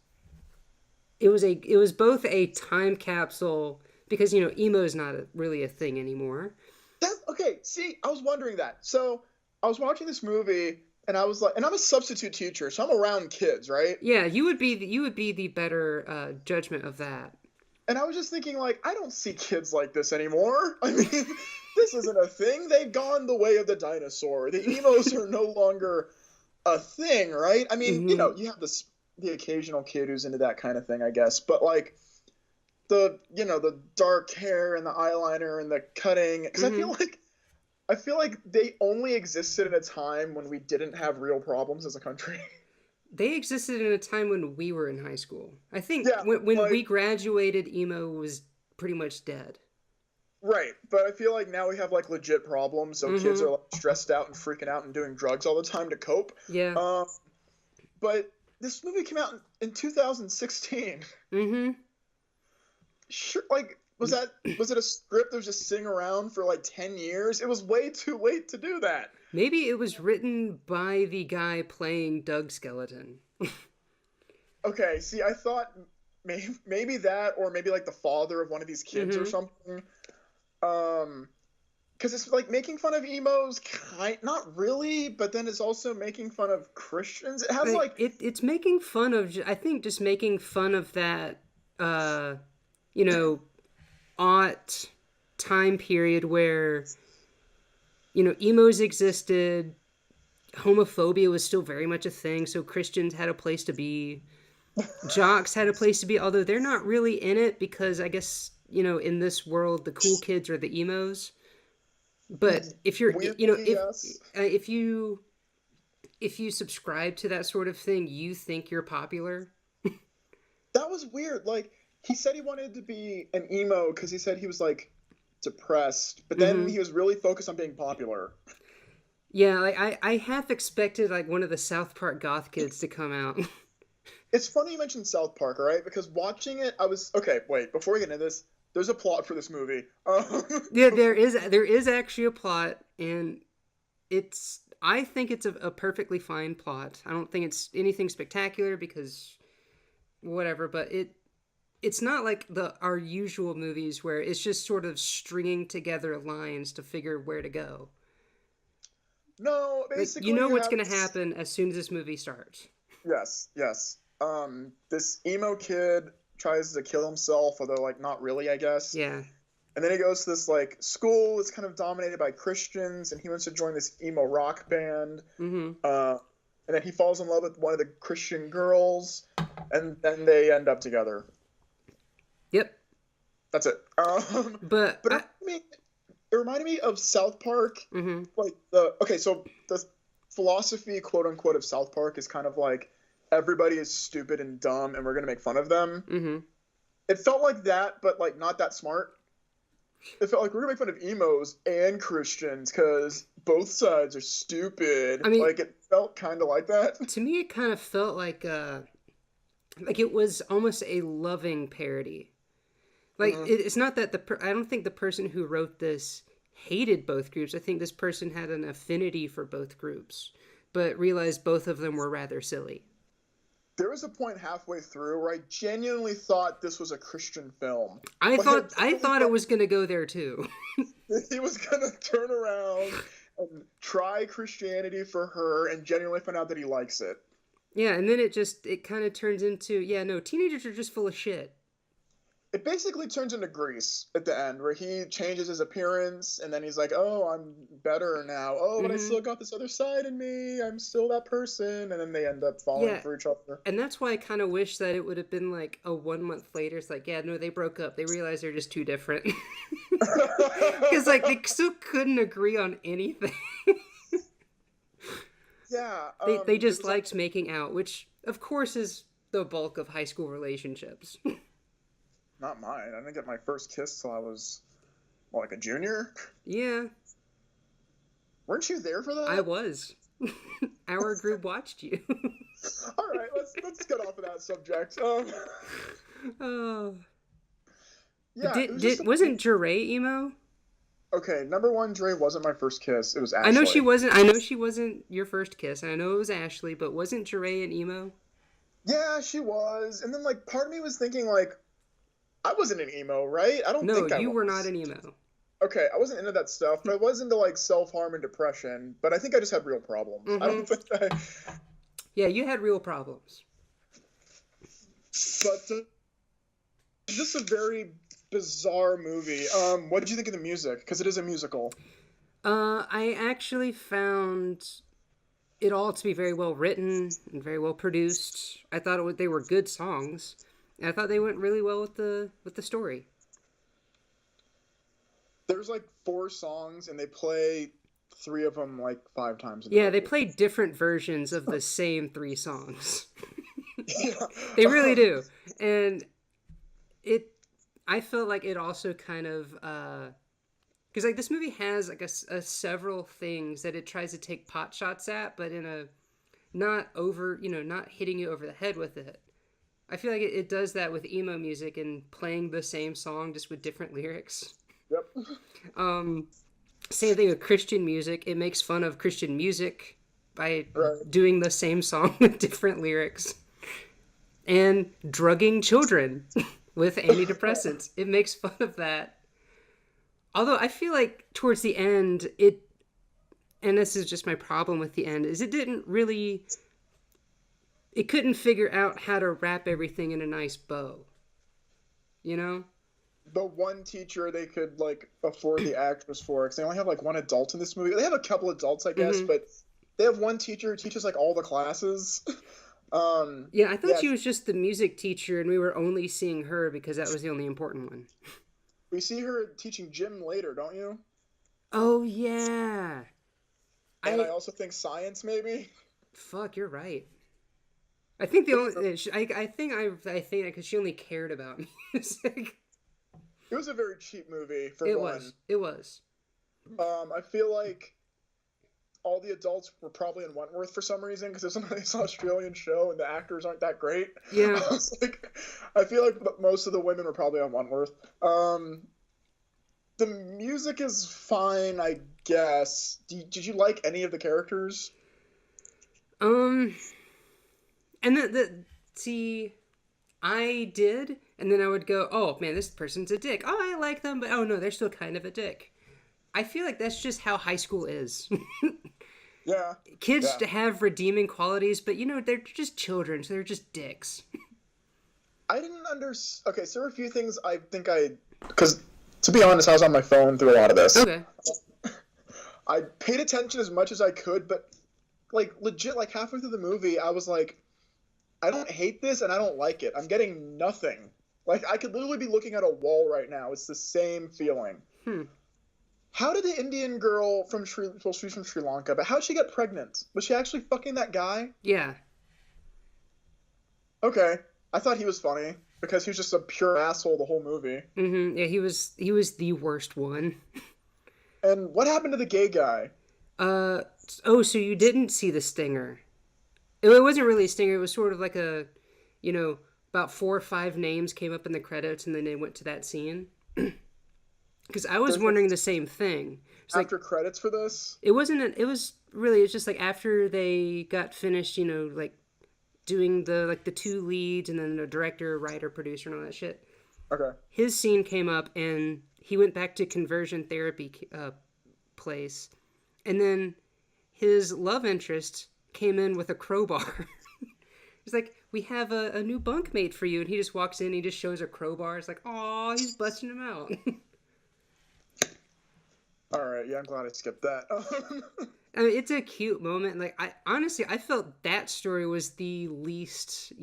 both a time capsule because emo is not really a thing anymore. Okay, see, I was wondering that. So I was watching this movie, and I was like, and I'm a substitute teacher, so I'm around kids, right? Yeah, you would be the better judgment of that. And I was just thinking, like, I don't see kids like this anymore. I mean, this isn't a thing. They've gone the way of the dinosaur. The emos are no longer a thing, right? I mean, Hmm. you have the occasional kid who's into that kind of thing, I guess, but like the dark hair and the eyeliner and the cutting, because Hmm. I feel like they only existed in a time when we didn't have real problems as a country. They existed in a time when we were in high school. I think Yeah, when we like graduated, emo was pretty much dead. right, but I feel like now we have like legit problems, so kids Hmm. are like stressed out and freaking out and doing drugs all the time to cope. Yeah. Um, but this movie came out in 2016. Hmm. Sure, like was it a script that was just sitting around for like 10 years? It was way too late to do that. Maybe it was written by the guy playing Doug Skeleton. Okay, see, I thought maybe that, or maybe like the father of one of these kids or Hmm. something. Because it's like making fun of emos, not really, but then it's also making fun of Christians. It has Like like it's making fun of. I think just making fun of that. You know, aught time period where emos existed, homophobia was still very much a thing, so Christians had a place to be, jocks had a place to be, although they're not really in it because I guess in this world the cool kids are the emos. But if you're weirdly yes. if you if you subscribe to that sort of thing, you think you're popular. That was weird. Like he said he wanted to be an emo because he said he was like depressed, but then Hmm. he was really focused on being popular. Yeah, like I half expected like one of the South Park goth kids to come out. It's funny you mentioned South Park, all right? Because watching it, I was okay. Wait, before we get into this, there's a plot for this movie. Yeah, there is actually a plot, and I think it's a perfectly fine plot. I don't think it's anything spectacular because whatever, but it's not like the our usual movies where it's just sort of stringing together lines to figure where to go. No, Like you basically know you what's have going to happen as soon as this movie starts. yes, yes. This emo kid tries to kill himself, although like not really, I guess. Yeah. And then he goes to this like school that's kind of dominated by Christians, and he wants to join this emo rock band. Mm-hmm. Uh, and then he falls in love with one of the Christian girls, and then they end up together. Yep. That's it. But But it reminded me of South Park. mm-hmm. Like the okay, so the philosophy, quote unquote, of South Park is kind of like everybody is stupid and dumb, and we're gonna make fun of them. Mm-hmm. It felt like that, but like not that smart. It felt like we're gonna make fun of emos and Christians because both sides are stupid. I mean, Like it felt kind of like that. to me, it kind of felt like it was almost a loving parody. Like Mhm. it's not that I don't think the person who wrote this hated both groups. I think this person had an affinity for both groups, but realized both of them were rather silly. There was a point halfway through where I genuinely thought this was a Christian film. I Like thought I genuinely thought it was going to go there too. he was gonna turn around and try Christianity for her and genuinely find out that he likes it. Yeah, and then it kind of turns into yeah, no, teenagers are just full of shit. It basically turns into Grease at the end, where he changes his appearance and then he's like, "Oh, I'm better now. Oh, but I Mm-hmm. still got this other side in me. I'm still that person." And then they end up falling Yeah, for each other. and that's why I kind of wish that it would have been like a 1 month later. It's like, yeah, no, they broke up. They realized they're just too different. Because like they still couldn't agree on anything. Yeah, They it just was like liked making out, which of course is the bulk of high school relationships. not mine. I didn't get my first kiss till I was well, like a junior. Yeah, Weren't you there for I that? was. Our group watched you. All right, let's get off of that subject. Oh, Yeah, it was just did wasn't Jure emo? okay. Number one, Dre wasn't my first kiss. It was I know she Ashley. wasn't. I know she wasn't your first kiss. And I know it was Ashley, but wasn't Jure an emo? Yeah, she was. And then like part of me was thinking like I wasn't an emo, right? I don't No, think I you were not was. an emo. Okay, I wasn't into that stuff, but I was into like self-harm and depression, but I think I just had real problems. I Mm-hmm. don't think I Yeah, you had real problems. but just a very bizarre movie. What did you think of the music? Because it is a musical. I actually found it all to be very well written and very well produced. I thought they were good songs. And I thought they went really well with the story. There's like four songs and they play three of them like five times in the Yeah, they movie. played different versions of the same three songs. Yeah. They really do. And it I felt like it also kind of because like this movie has like a several things that it tries to take pot shots at, but in a not over, not hitting you over the head with it. I feel like it does that with emo music and playing the same song just with different lyrics. Yep. Same thing with Christian music. It makes fun of Christian music by Right. doing the same song with different lyrics. And drugging children with antidepressants. It makes fun of that. Although I feel like towards the end, and this is just my problem with the end, is it couldn't figure out how to wrap everything in a nice bow. You know? The one teacher they could like afford the actress for, because they only have like one adult in this movie. They have a couple adults, I guess, Mm-hmm. but they have one teacher who teaches like all the classes. Yeah, I thought Yeah, she was just the music teacher, and we were only seeing her because that was the only important one. we see her teaching gym later, don't you? Oh yeah, And I I also think science, maybe. fuck, you're right. I think the only I think because she only cared about music. It was a very cheap movie for It one. was. It was. I feel like all the adults were probably in Wentworth for some reason because it's a nice Australian show and the actors aren't that great. Yeah. I was like, I feel like most of the women were probably on Wentworth. The music is fine, I guess. Did you like any of the characters? Um, and see, I did, and then I would go, oh man, this person's a dick. Oh, I like them, but oh no, they're still kind of a dick. I feel like that's just how high school is. Yeah. Kids Yeah. have redeeming qualities, but they're just children, so they're just dicks. I didn't Okay, so there were a few things because to be honest, I was on my phone through a lot of this. Okay. I paid attention as much as I could, but like legit, like halfway through the movie, I was like, I don't hate this and I don't like it. I'm getting nothing. Like I could literally be looking at a wall right now. It's the same feeling. How did the Indian girl she's from Sri Lanka, but how'd she get pregnant? Was she actually fucking that guy? Yeah. Okay. I thought he was funny because he was just a pure asshole the whole movie. Yeah, he was the worst one. And what happened to the gay guy? Oh, so you didn't see the stinger. It wasn't really a stinger. It was sort of like about 4 or 5 names came up in the credits, and then they went to that scene. Because I was wondering the same thing. It's After credits for this? It wasn't. It's just like after they got finished, like doing the 2 leads, and then the director, writer, producer, and all that shit. Okay. His scene came up, and he went back to conversion therapy place, and then his love interest came in with a crowbar. It's like, we have a new bunkmate for you, and he just walks in, he just shows a crowbar. It's like, aw, he's busting him out. All right, yeah, I'm glad I skipped that. I mean, it's a cute moment. Like, I felt that story was the least,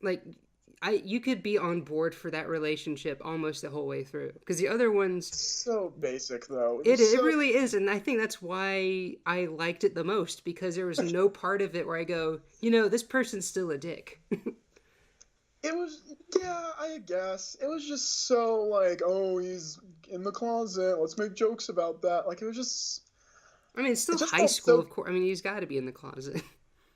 like, you could be on board for that relationship almost the whole way through. Because the other ones... So basic, though. It really is, and I think that's why I liked it the most, because there was no part of it where I go, this person's still a dick. It was, yeah, I guess. It was just so, like, oh, he's in the closet, let's make jokes about that. Like, it was just... I mean, it's still high school, of course. I mean, he's got to be in the closet.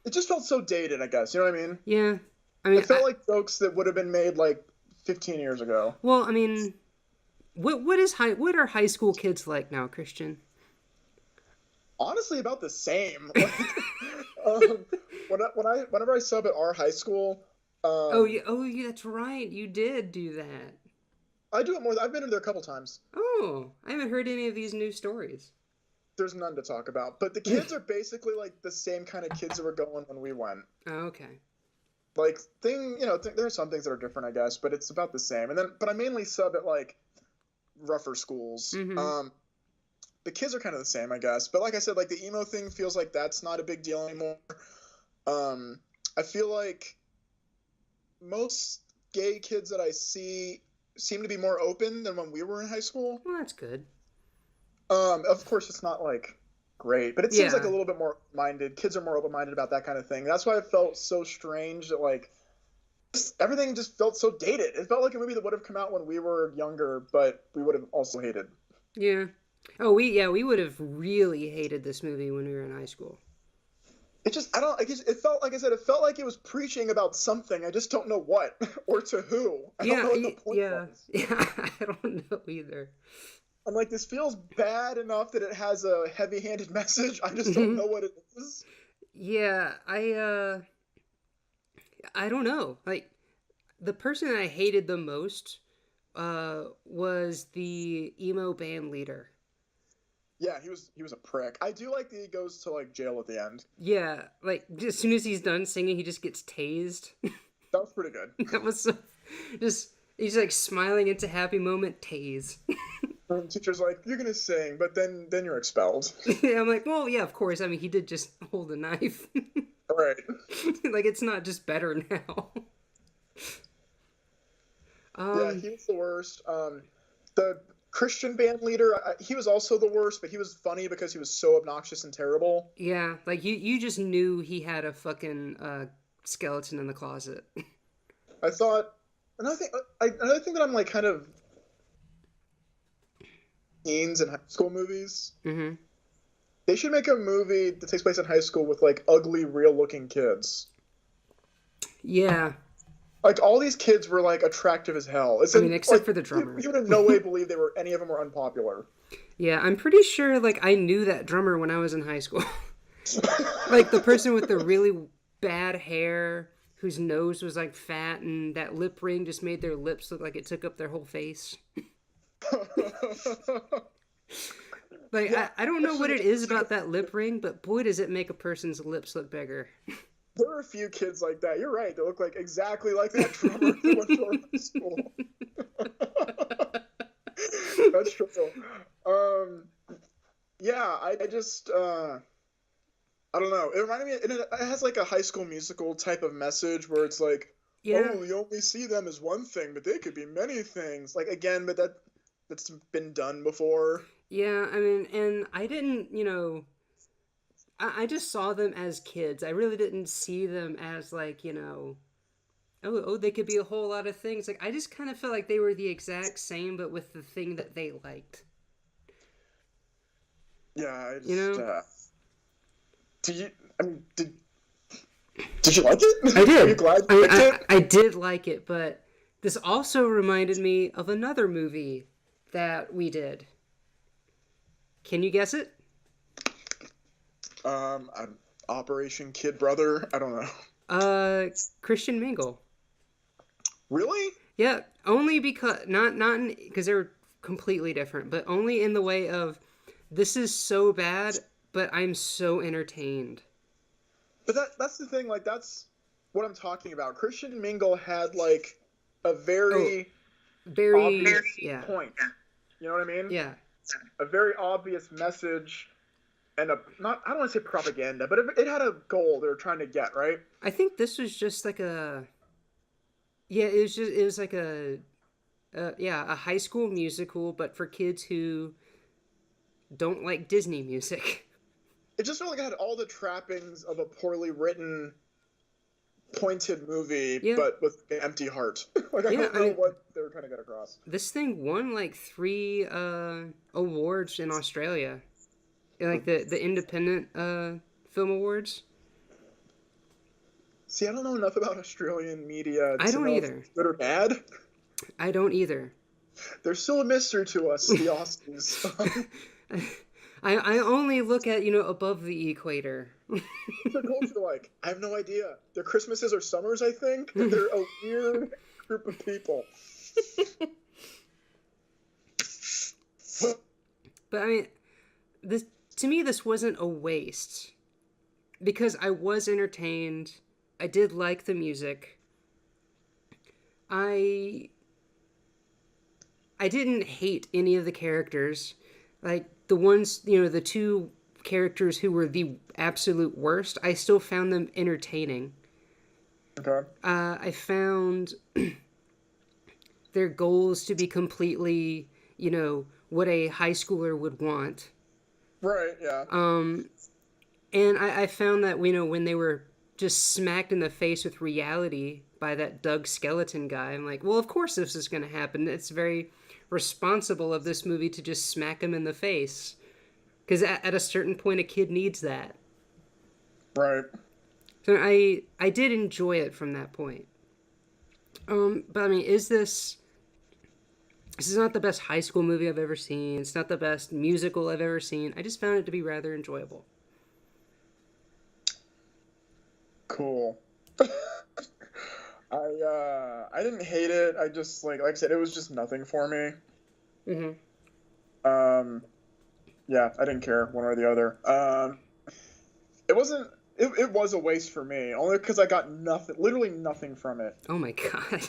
It just felt so dated, I guess. You know what I mean? Yeah. I mean, it felt like jokes that would have been made, like, 15 years ago. Well, I mean, what are high school kids like now, Christian? Honestly, about the same. Like, whenever I sub at our high school... oh, yeah, that's right. You did do that. I do it more. I've been in there a couple times. Oh, I haven't heard any of these new stories. There's none to talk about. But the kids are basically like the same kind of kids that were going when we went. Oh, okay. Like, there are some things that are different, I guess, but it's about the same. But I mainly sub at like rougher schools. Mm-hmm. The kids are kind of the same, I guess. But like I said, like the emo thing feels like that's not a big deal anymore. I feel like most gay kids that I see seem to be more open than when we were in high school. Well, that's good. Of course, it's not like great, but it seems like a little bit more minded. Kids are more open-minded about that kind of thing. That's why it felt so strange that like everything just felt so dated. It felt like a movie that would have come out when we were younger, but we would have also hated. Yeah. Oh, we would have really hated this movie when we were in high school. It just, it felt, like I said, it felt like it was preaching about something. I just don't know what, or to who. I don't know what the point was. Yeah, I don't know either. I'm like, this feels bad enough that it has a heavy-handed message. I just don't know what it is. Yeah, I don't know. Like, the person I hated the most was the emo band leader. Yeah, he was a prick. I do like that he goes to like jail at the end. Yeah, like as soon as he's done singing, he just gets tased. That was pretty good. That was he's like smiling into happy moment, tase. The teacher's like, you're gonna sing, but then you're expelled. Yeah, I'm like, well, yeah, of course. I mean, he did just hold a knife. Right. Like, it's not just better now. Yeah, he was the worst. The Christian band leader, he was also the worst, but he was funny because he was so obnoxious and terrible. Yeah, like you just knew he had a fucking skeleton in the closet. I thought another thing that I'm like kind of teens and high school movies. Mm-hmm. They should make a movie that takes place in high school with like ugly, real-looking kids. Yeah. Like, all these kids were, like, attractive as hell. Except for the drummer. You would in no way believe any of them were unpopular. Yeah, I'm pretty sure, like, I knew that drummer when I was in high school. Like, the person with the really bad hair whose nose was like fat, and that lip ring just made their lips look like it took up their whole face. Like Yeah, I don't know what actually, it is there's like about that lip ring, but boy does it make a person's lips look bigger. there are a few kids like that. You're right. They look like exactly like that drummer who went to our school. That's true. Um, yeah, I just I don't know. It reminded me. It has like a High School Musical type of message where it's like, Yeah, oh, you only see them as one thing, but they could be many things. Like again, but that's been done before. yeah. I mean, and I didn't, I just saw them as kids. I really didn't see them as like, oh, they could be a whole lot of things. Like I just kind of felt like they were the exact same, but with the thing that they liked. Yeah, I You just. know, Do you? I mean, did you like it? I Are you did. glad you I, picked it? I did like it, but this also reminded me of another movie that we did. Can you guess it? I'm Operation Kid Brother. I don't know. Uh, Christian Mingle. Really? Yeah, only because not because they were completely different, but only in the way of this is so bad, but I'm so entertained. But that's the thing. Like that's what I'm talking about. Christian Mingle had like a Oh, very very obvious yeah, point. You know what I mean? yeah. A very obvious message and a not I don't want to say propaganda, but it had a goal they were trying to get, right? I think this was just like a yeah, it was like a high school musical, but for kids who don't like Disney music. It just felt like it had all the trappings of a poorly written, pointed movie, Yeah, but with an empty heart. Like I yeah. don't I know mean, what they were trying to get across. this thing won like three awards in Australia, like the independent film awards. See, I don't know enough about Australian media I to don't know if it's either. good or bad. I don't either. They're still a mystery to us, the Aussies. I only look at above the equator. What's their culture like? I have no idea. Their Christmases are summers, I think. They're a weird group of people. But I mean, this to me this wasn't a waste because I was entertained. I did like the music. I I didn't hate any of the characters. Like the ones, the two characters who were the absolute worst, I still found them entertaining. Okay. I found their goals to be completely, what a high schooler would want. Right, yeah. And I found that, when they were just smacked in the face with reality by that Doug Skeleton guy, I'm like, well, of course this is going to happen. It's very responsible of this movie to just smack him in the face. Because at a certain point, a kid needs that. Right. So I did enjoy it from that point. But I mean, this is not the best high school movie I've ever seen. It's not the best musical I've ever seen. I just found it to be rather enjoyable. Cool. I didn't hate it. I just like I said, it was just nothing for me. Um yeah, I didn't care one way or the other. It wasn't it was a waste for me, only because I got nothing, literally nothing from it. Oh my god.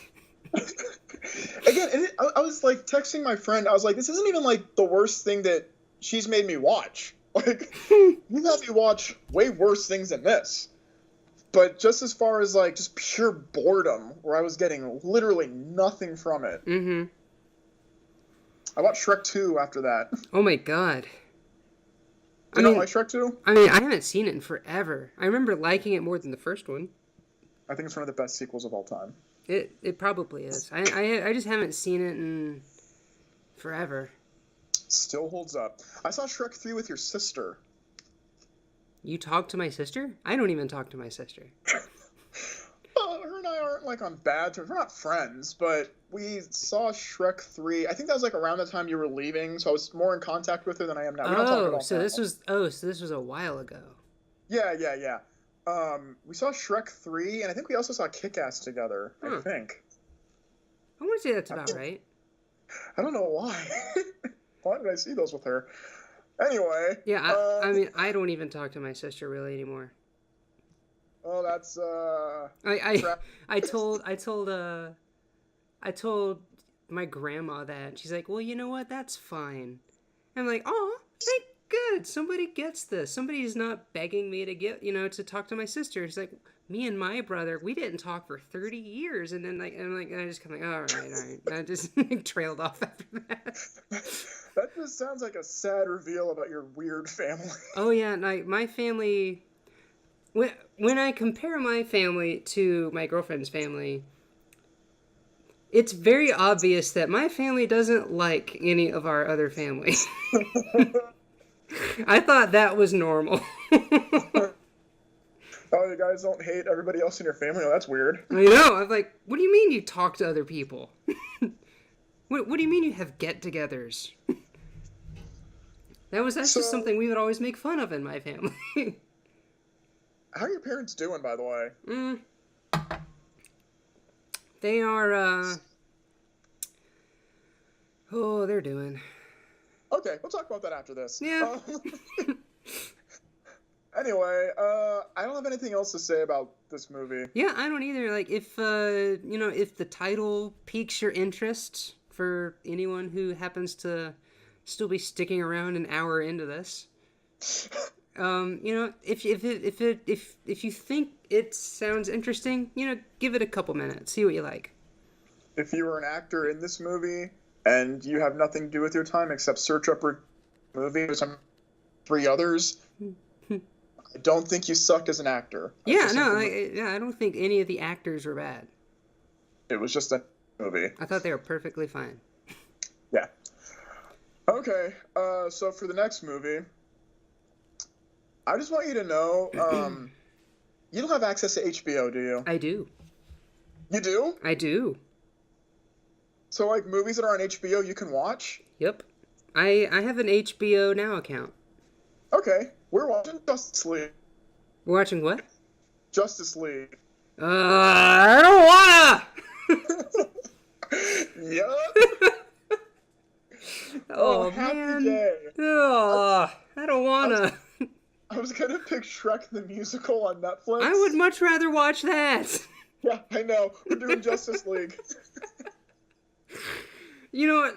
Again, I was like texting my friend. I was like, this isn't even like the worst thing that she's made me watch. Like, you had me watch way worse things than this. But just as far as like just pure boredom, where I was getting literally nothing from it. I watched Shrek 2 after that. Oh my god. Do you not like Shrek 2? I mean, I haven't seen it in forever. I remember liking it more than the first one. I think it's one of the best sequels of all time. It probably is. I just haven't seen it in forever. Still holds up. I saw Shrek 3 with your sister. You talk to my sister? I don't even talk to my sister. Her and I aren't like on bad terms. We're not friends, but we saw Shrek 3. I think that was like around the time you were leaving, so I was more in contact with her than I am now. We don't talk at all So now. this was a while ago. Yeah. We saw Shrek 3, and I think we also saw Kick-Ass together, I Huh. think. I want to say that's about right. I don't know why. Why did I see those with her? Anyway, Yeah, I mean, I don't even talk to my sister really anymore. oh, that's, I crap. I told my grandma that. She's like, well, you know what? That's fine. I'm like, oh, thank good. Somebody gets this. Somebody's not begging me to to talk to my sister. She's like, me and my brother, we didn't talk for 30 years. And then I just kind of like, all right. And I just trailed off after that. That just sounds like a sad reveal about your weird family. Oh yeah, and my family. When I compare my family to my girlfriend's family, it's very obvious that my family doesn't like any of our other families. I thought that was normal. Oh, you guys don't hate everybody else in your family? Oh, that's weird. I know. I'm like, what do you mean you talk to other people? What do you mean you have get-togethers? That's just something we would always make fun of in my family. How are your parents doing, by the way? They are. Oh, they're doing. Okay, we'll talk about that after this. Yeah. Anyway, I don't have anything else to say about this movie. Yeah, I don't either. Like, if if the title piques your interest for anyone who happens to still be sticking around an hour into this, if you think it sounds interesting, give it a couple minutes, see what you like. If you were an actor in this movie and you have nothing to do with your time except search up a movie or some 3 others, I don't think you sucked as an actor. Yeah, no, I don't think any of the actors were bad. It was just a movie. I thought they were perfectly fine. Yeah. Okay, so for the next movie, I just want you to know, you don't have access to HBO, do you? I do. You do? I do. So, like, movies that are on HBO you can watch? Yep. I have an HBO Now account. Okay, we're watching Justice League. We're watching what? Justice League. I don't wanna! Yup. Oh, happy man. day. Oh, I don't wanna. I was gonna pick Shrek the Musical on Netflix. I would much rather watch that. Yeah, I know. We're doing Justice League. You know what?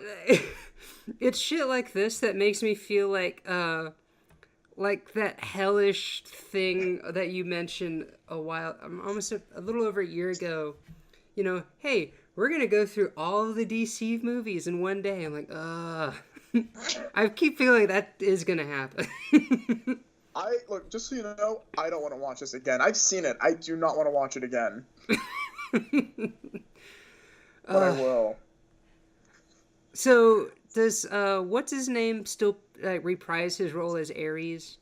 It's shit like this that makes me feel like that hellish thing that you mentioned almost a little over a year ago. Hey, we're gonna go through all of the DC movies in one day. I'm like, I keep feeling that is gonna happen. Look, just so you know, I don't want to watch this again. I've seen it. I do not want to watch it again. But I will. So, does, what's his name still reprise his role as Ares?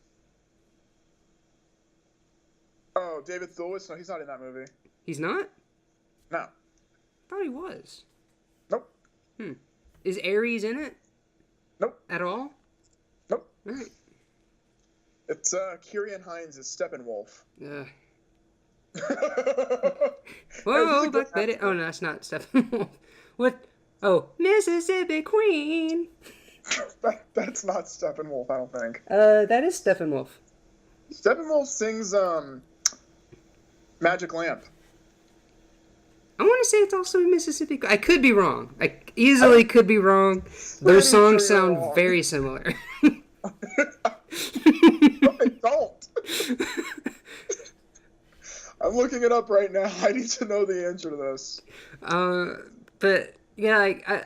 Oh, David Thewlis? No, he's not in that movie. He's not? No. I thought he was. Nope. Is Ares in it? Nope. At all? Nope. All right. It's, Kieran Hines as Steppenwolf. Whoa, Buck Betty. Oh, no, that's not Steppenwolf. What? Oh, Mississippi Queen. That's not Steppenwolf, I don't think. That is Steppenwolf. Steppenwolf sings, Magic Lamp. I want to say it's also Mississippi. I could be wrong. I easily could be wrong. Those songs sound very similar. No, they don't. I'm looking it up right now. I need to know the answer to this. But yeah, I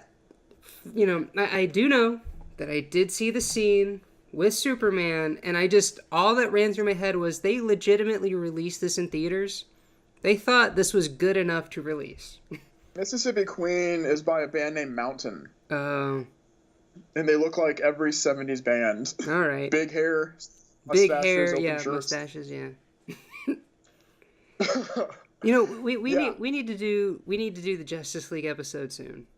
do know that I did see the scene with Superman, and all that ran through my head was they legitimately released this in theaters. They thought this was good enough to release. Mississippi Queen is by a band named Mountain. Oh. And they look like every 70s band. All right. Big hair, big hair, yeah, shirts. mustaches, yeah. We need to do the Justice League episode soon.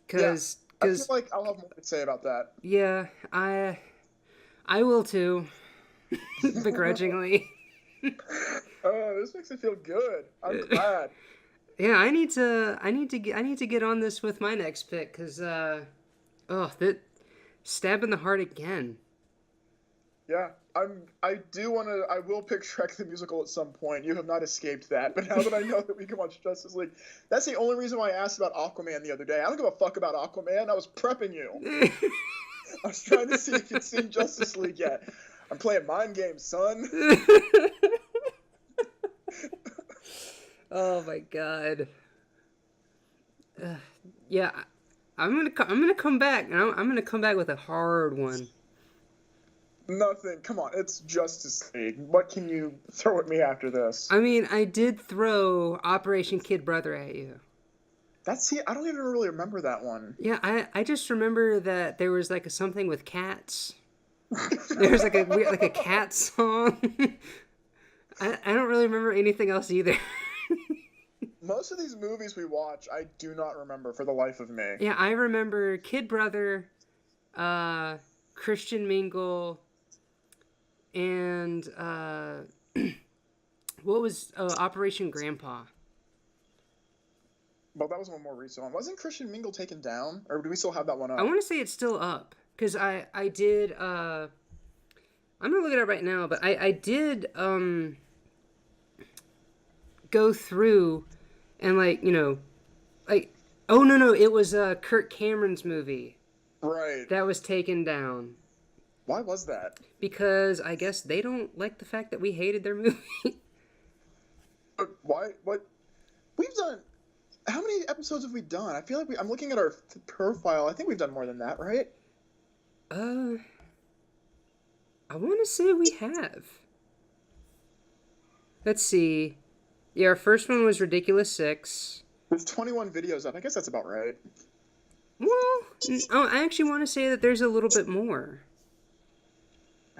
Cause I feel like I'll have more to say about that. Yeah, I will too. Begrudgingly. Oh, this makes me feel good. I'm glad. Yeah, I need to get on this with my next pick because that stab in the heart again. Yeah, I will pick Shrek the Musical at some point. You have not escaped that. But now that I know that we can watch Justice League, that's the only reason why I asked about Aquaman the other day. I don't give a fuck about Aquaman. I was prepping you. I was trying to see if you'd seen Justice League yet. I'm playing mind games, son. Oh my god. Yeah, I'm gonna come back, and I'm gonna come back with a hard one. Nothing. Come on, it's Justice League. What can you throw at me after this? I mean, I did throw Operation Kid Brother at you. I don't even really remember that one. Yeah, I just remember that there was like something with cats. There was like a weird, like a cat song. I don't really remember anything else either. Most of these movies we watch, I do not remember for the life of me. Yeah, I remember Kid Brother, Christian Mingle, and what was Operation Grandpa? Well, that was one more recent one. Wasn't Christian Mingle taken down? Or do we still have that one up? I want to say it's still up because I did. I'm gonna look it up right now, but I did go through and like oh no, it was Kirk Cameron's movie Right. that was taken down Why was that? because I guess they don't like the fact that we hated their movie. Why? What? We've done. How many episodes have we done? I feel like I'm looking at our profile. I think we've done more than that, right? uh, I want to say we have. Let's see. Yeah, our first one was Ridiculous 6. There's 21 videos up. I guess that's about right. Well, I actually want to say that there's a little bit more.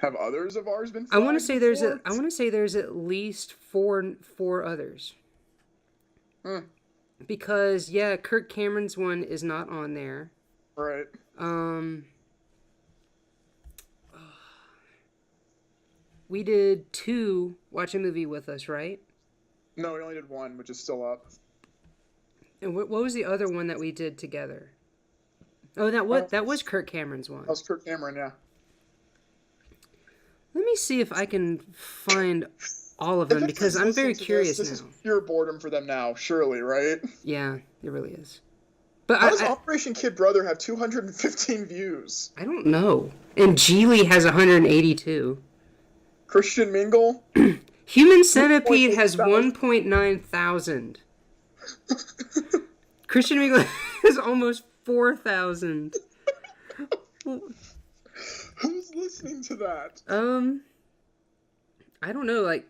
Have others of ours been? I want to say there's before? I want to say there's at least four others. Hmm. Because yeah, Kirk Cameron's one is not on there. Right. We did 2 watch a movie with us, right? No, we only did one, which is still up. And what was the other one that we did together? Oh, that was Kirk Cameron's one. That was Kirk Cameron, yeah. Let me see if I can find all of them because I'm very curious this now. is pure boredom for them now, surely, right? Yeah, it really is. But How does Operation Kid Brother have 215 views? I don't know. And Geely has 182. Christian Mingle? Human Centipede has 1.9 thousand. Christian Mingle has almost 4,000. Who's listening to that? I don't know. Like,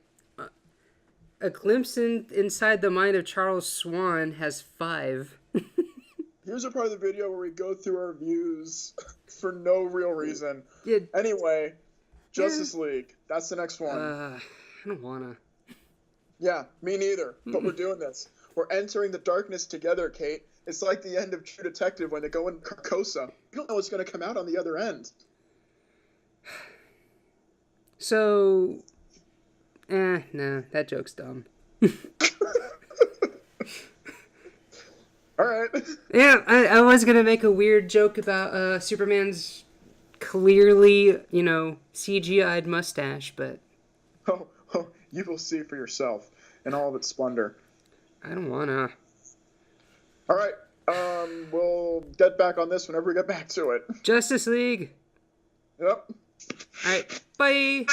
A Glimpse Inside the Mind of Charles Swan has 5. Here's a part of the video where we go through our views for no real reason. Yeah. Anyway, Justice League. That's the next one. I don't wanna. Yeah, me neither. But we're doing this. We're entering the darkness together, Kate. It's like the end of True Detective when they go in Carcosa. You don't know what's going to come out on the other end. So, nah, that joke's dumb. All right. Yeah, I was gonna make a weird joke about Superman's clearly, CGI'd mustache, but Oh, you will see for yourself in all of its splendor. I don't wanna. All right. We'll get back on this whenever we get back to it. Justice League. Yep. All right, bye.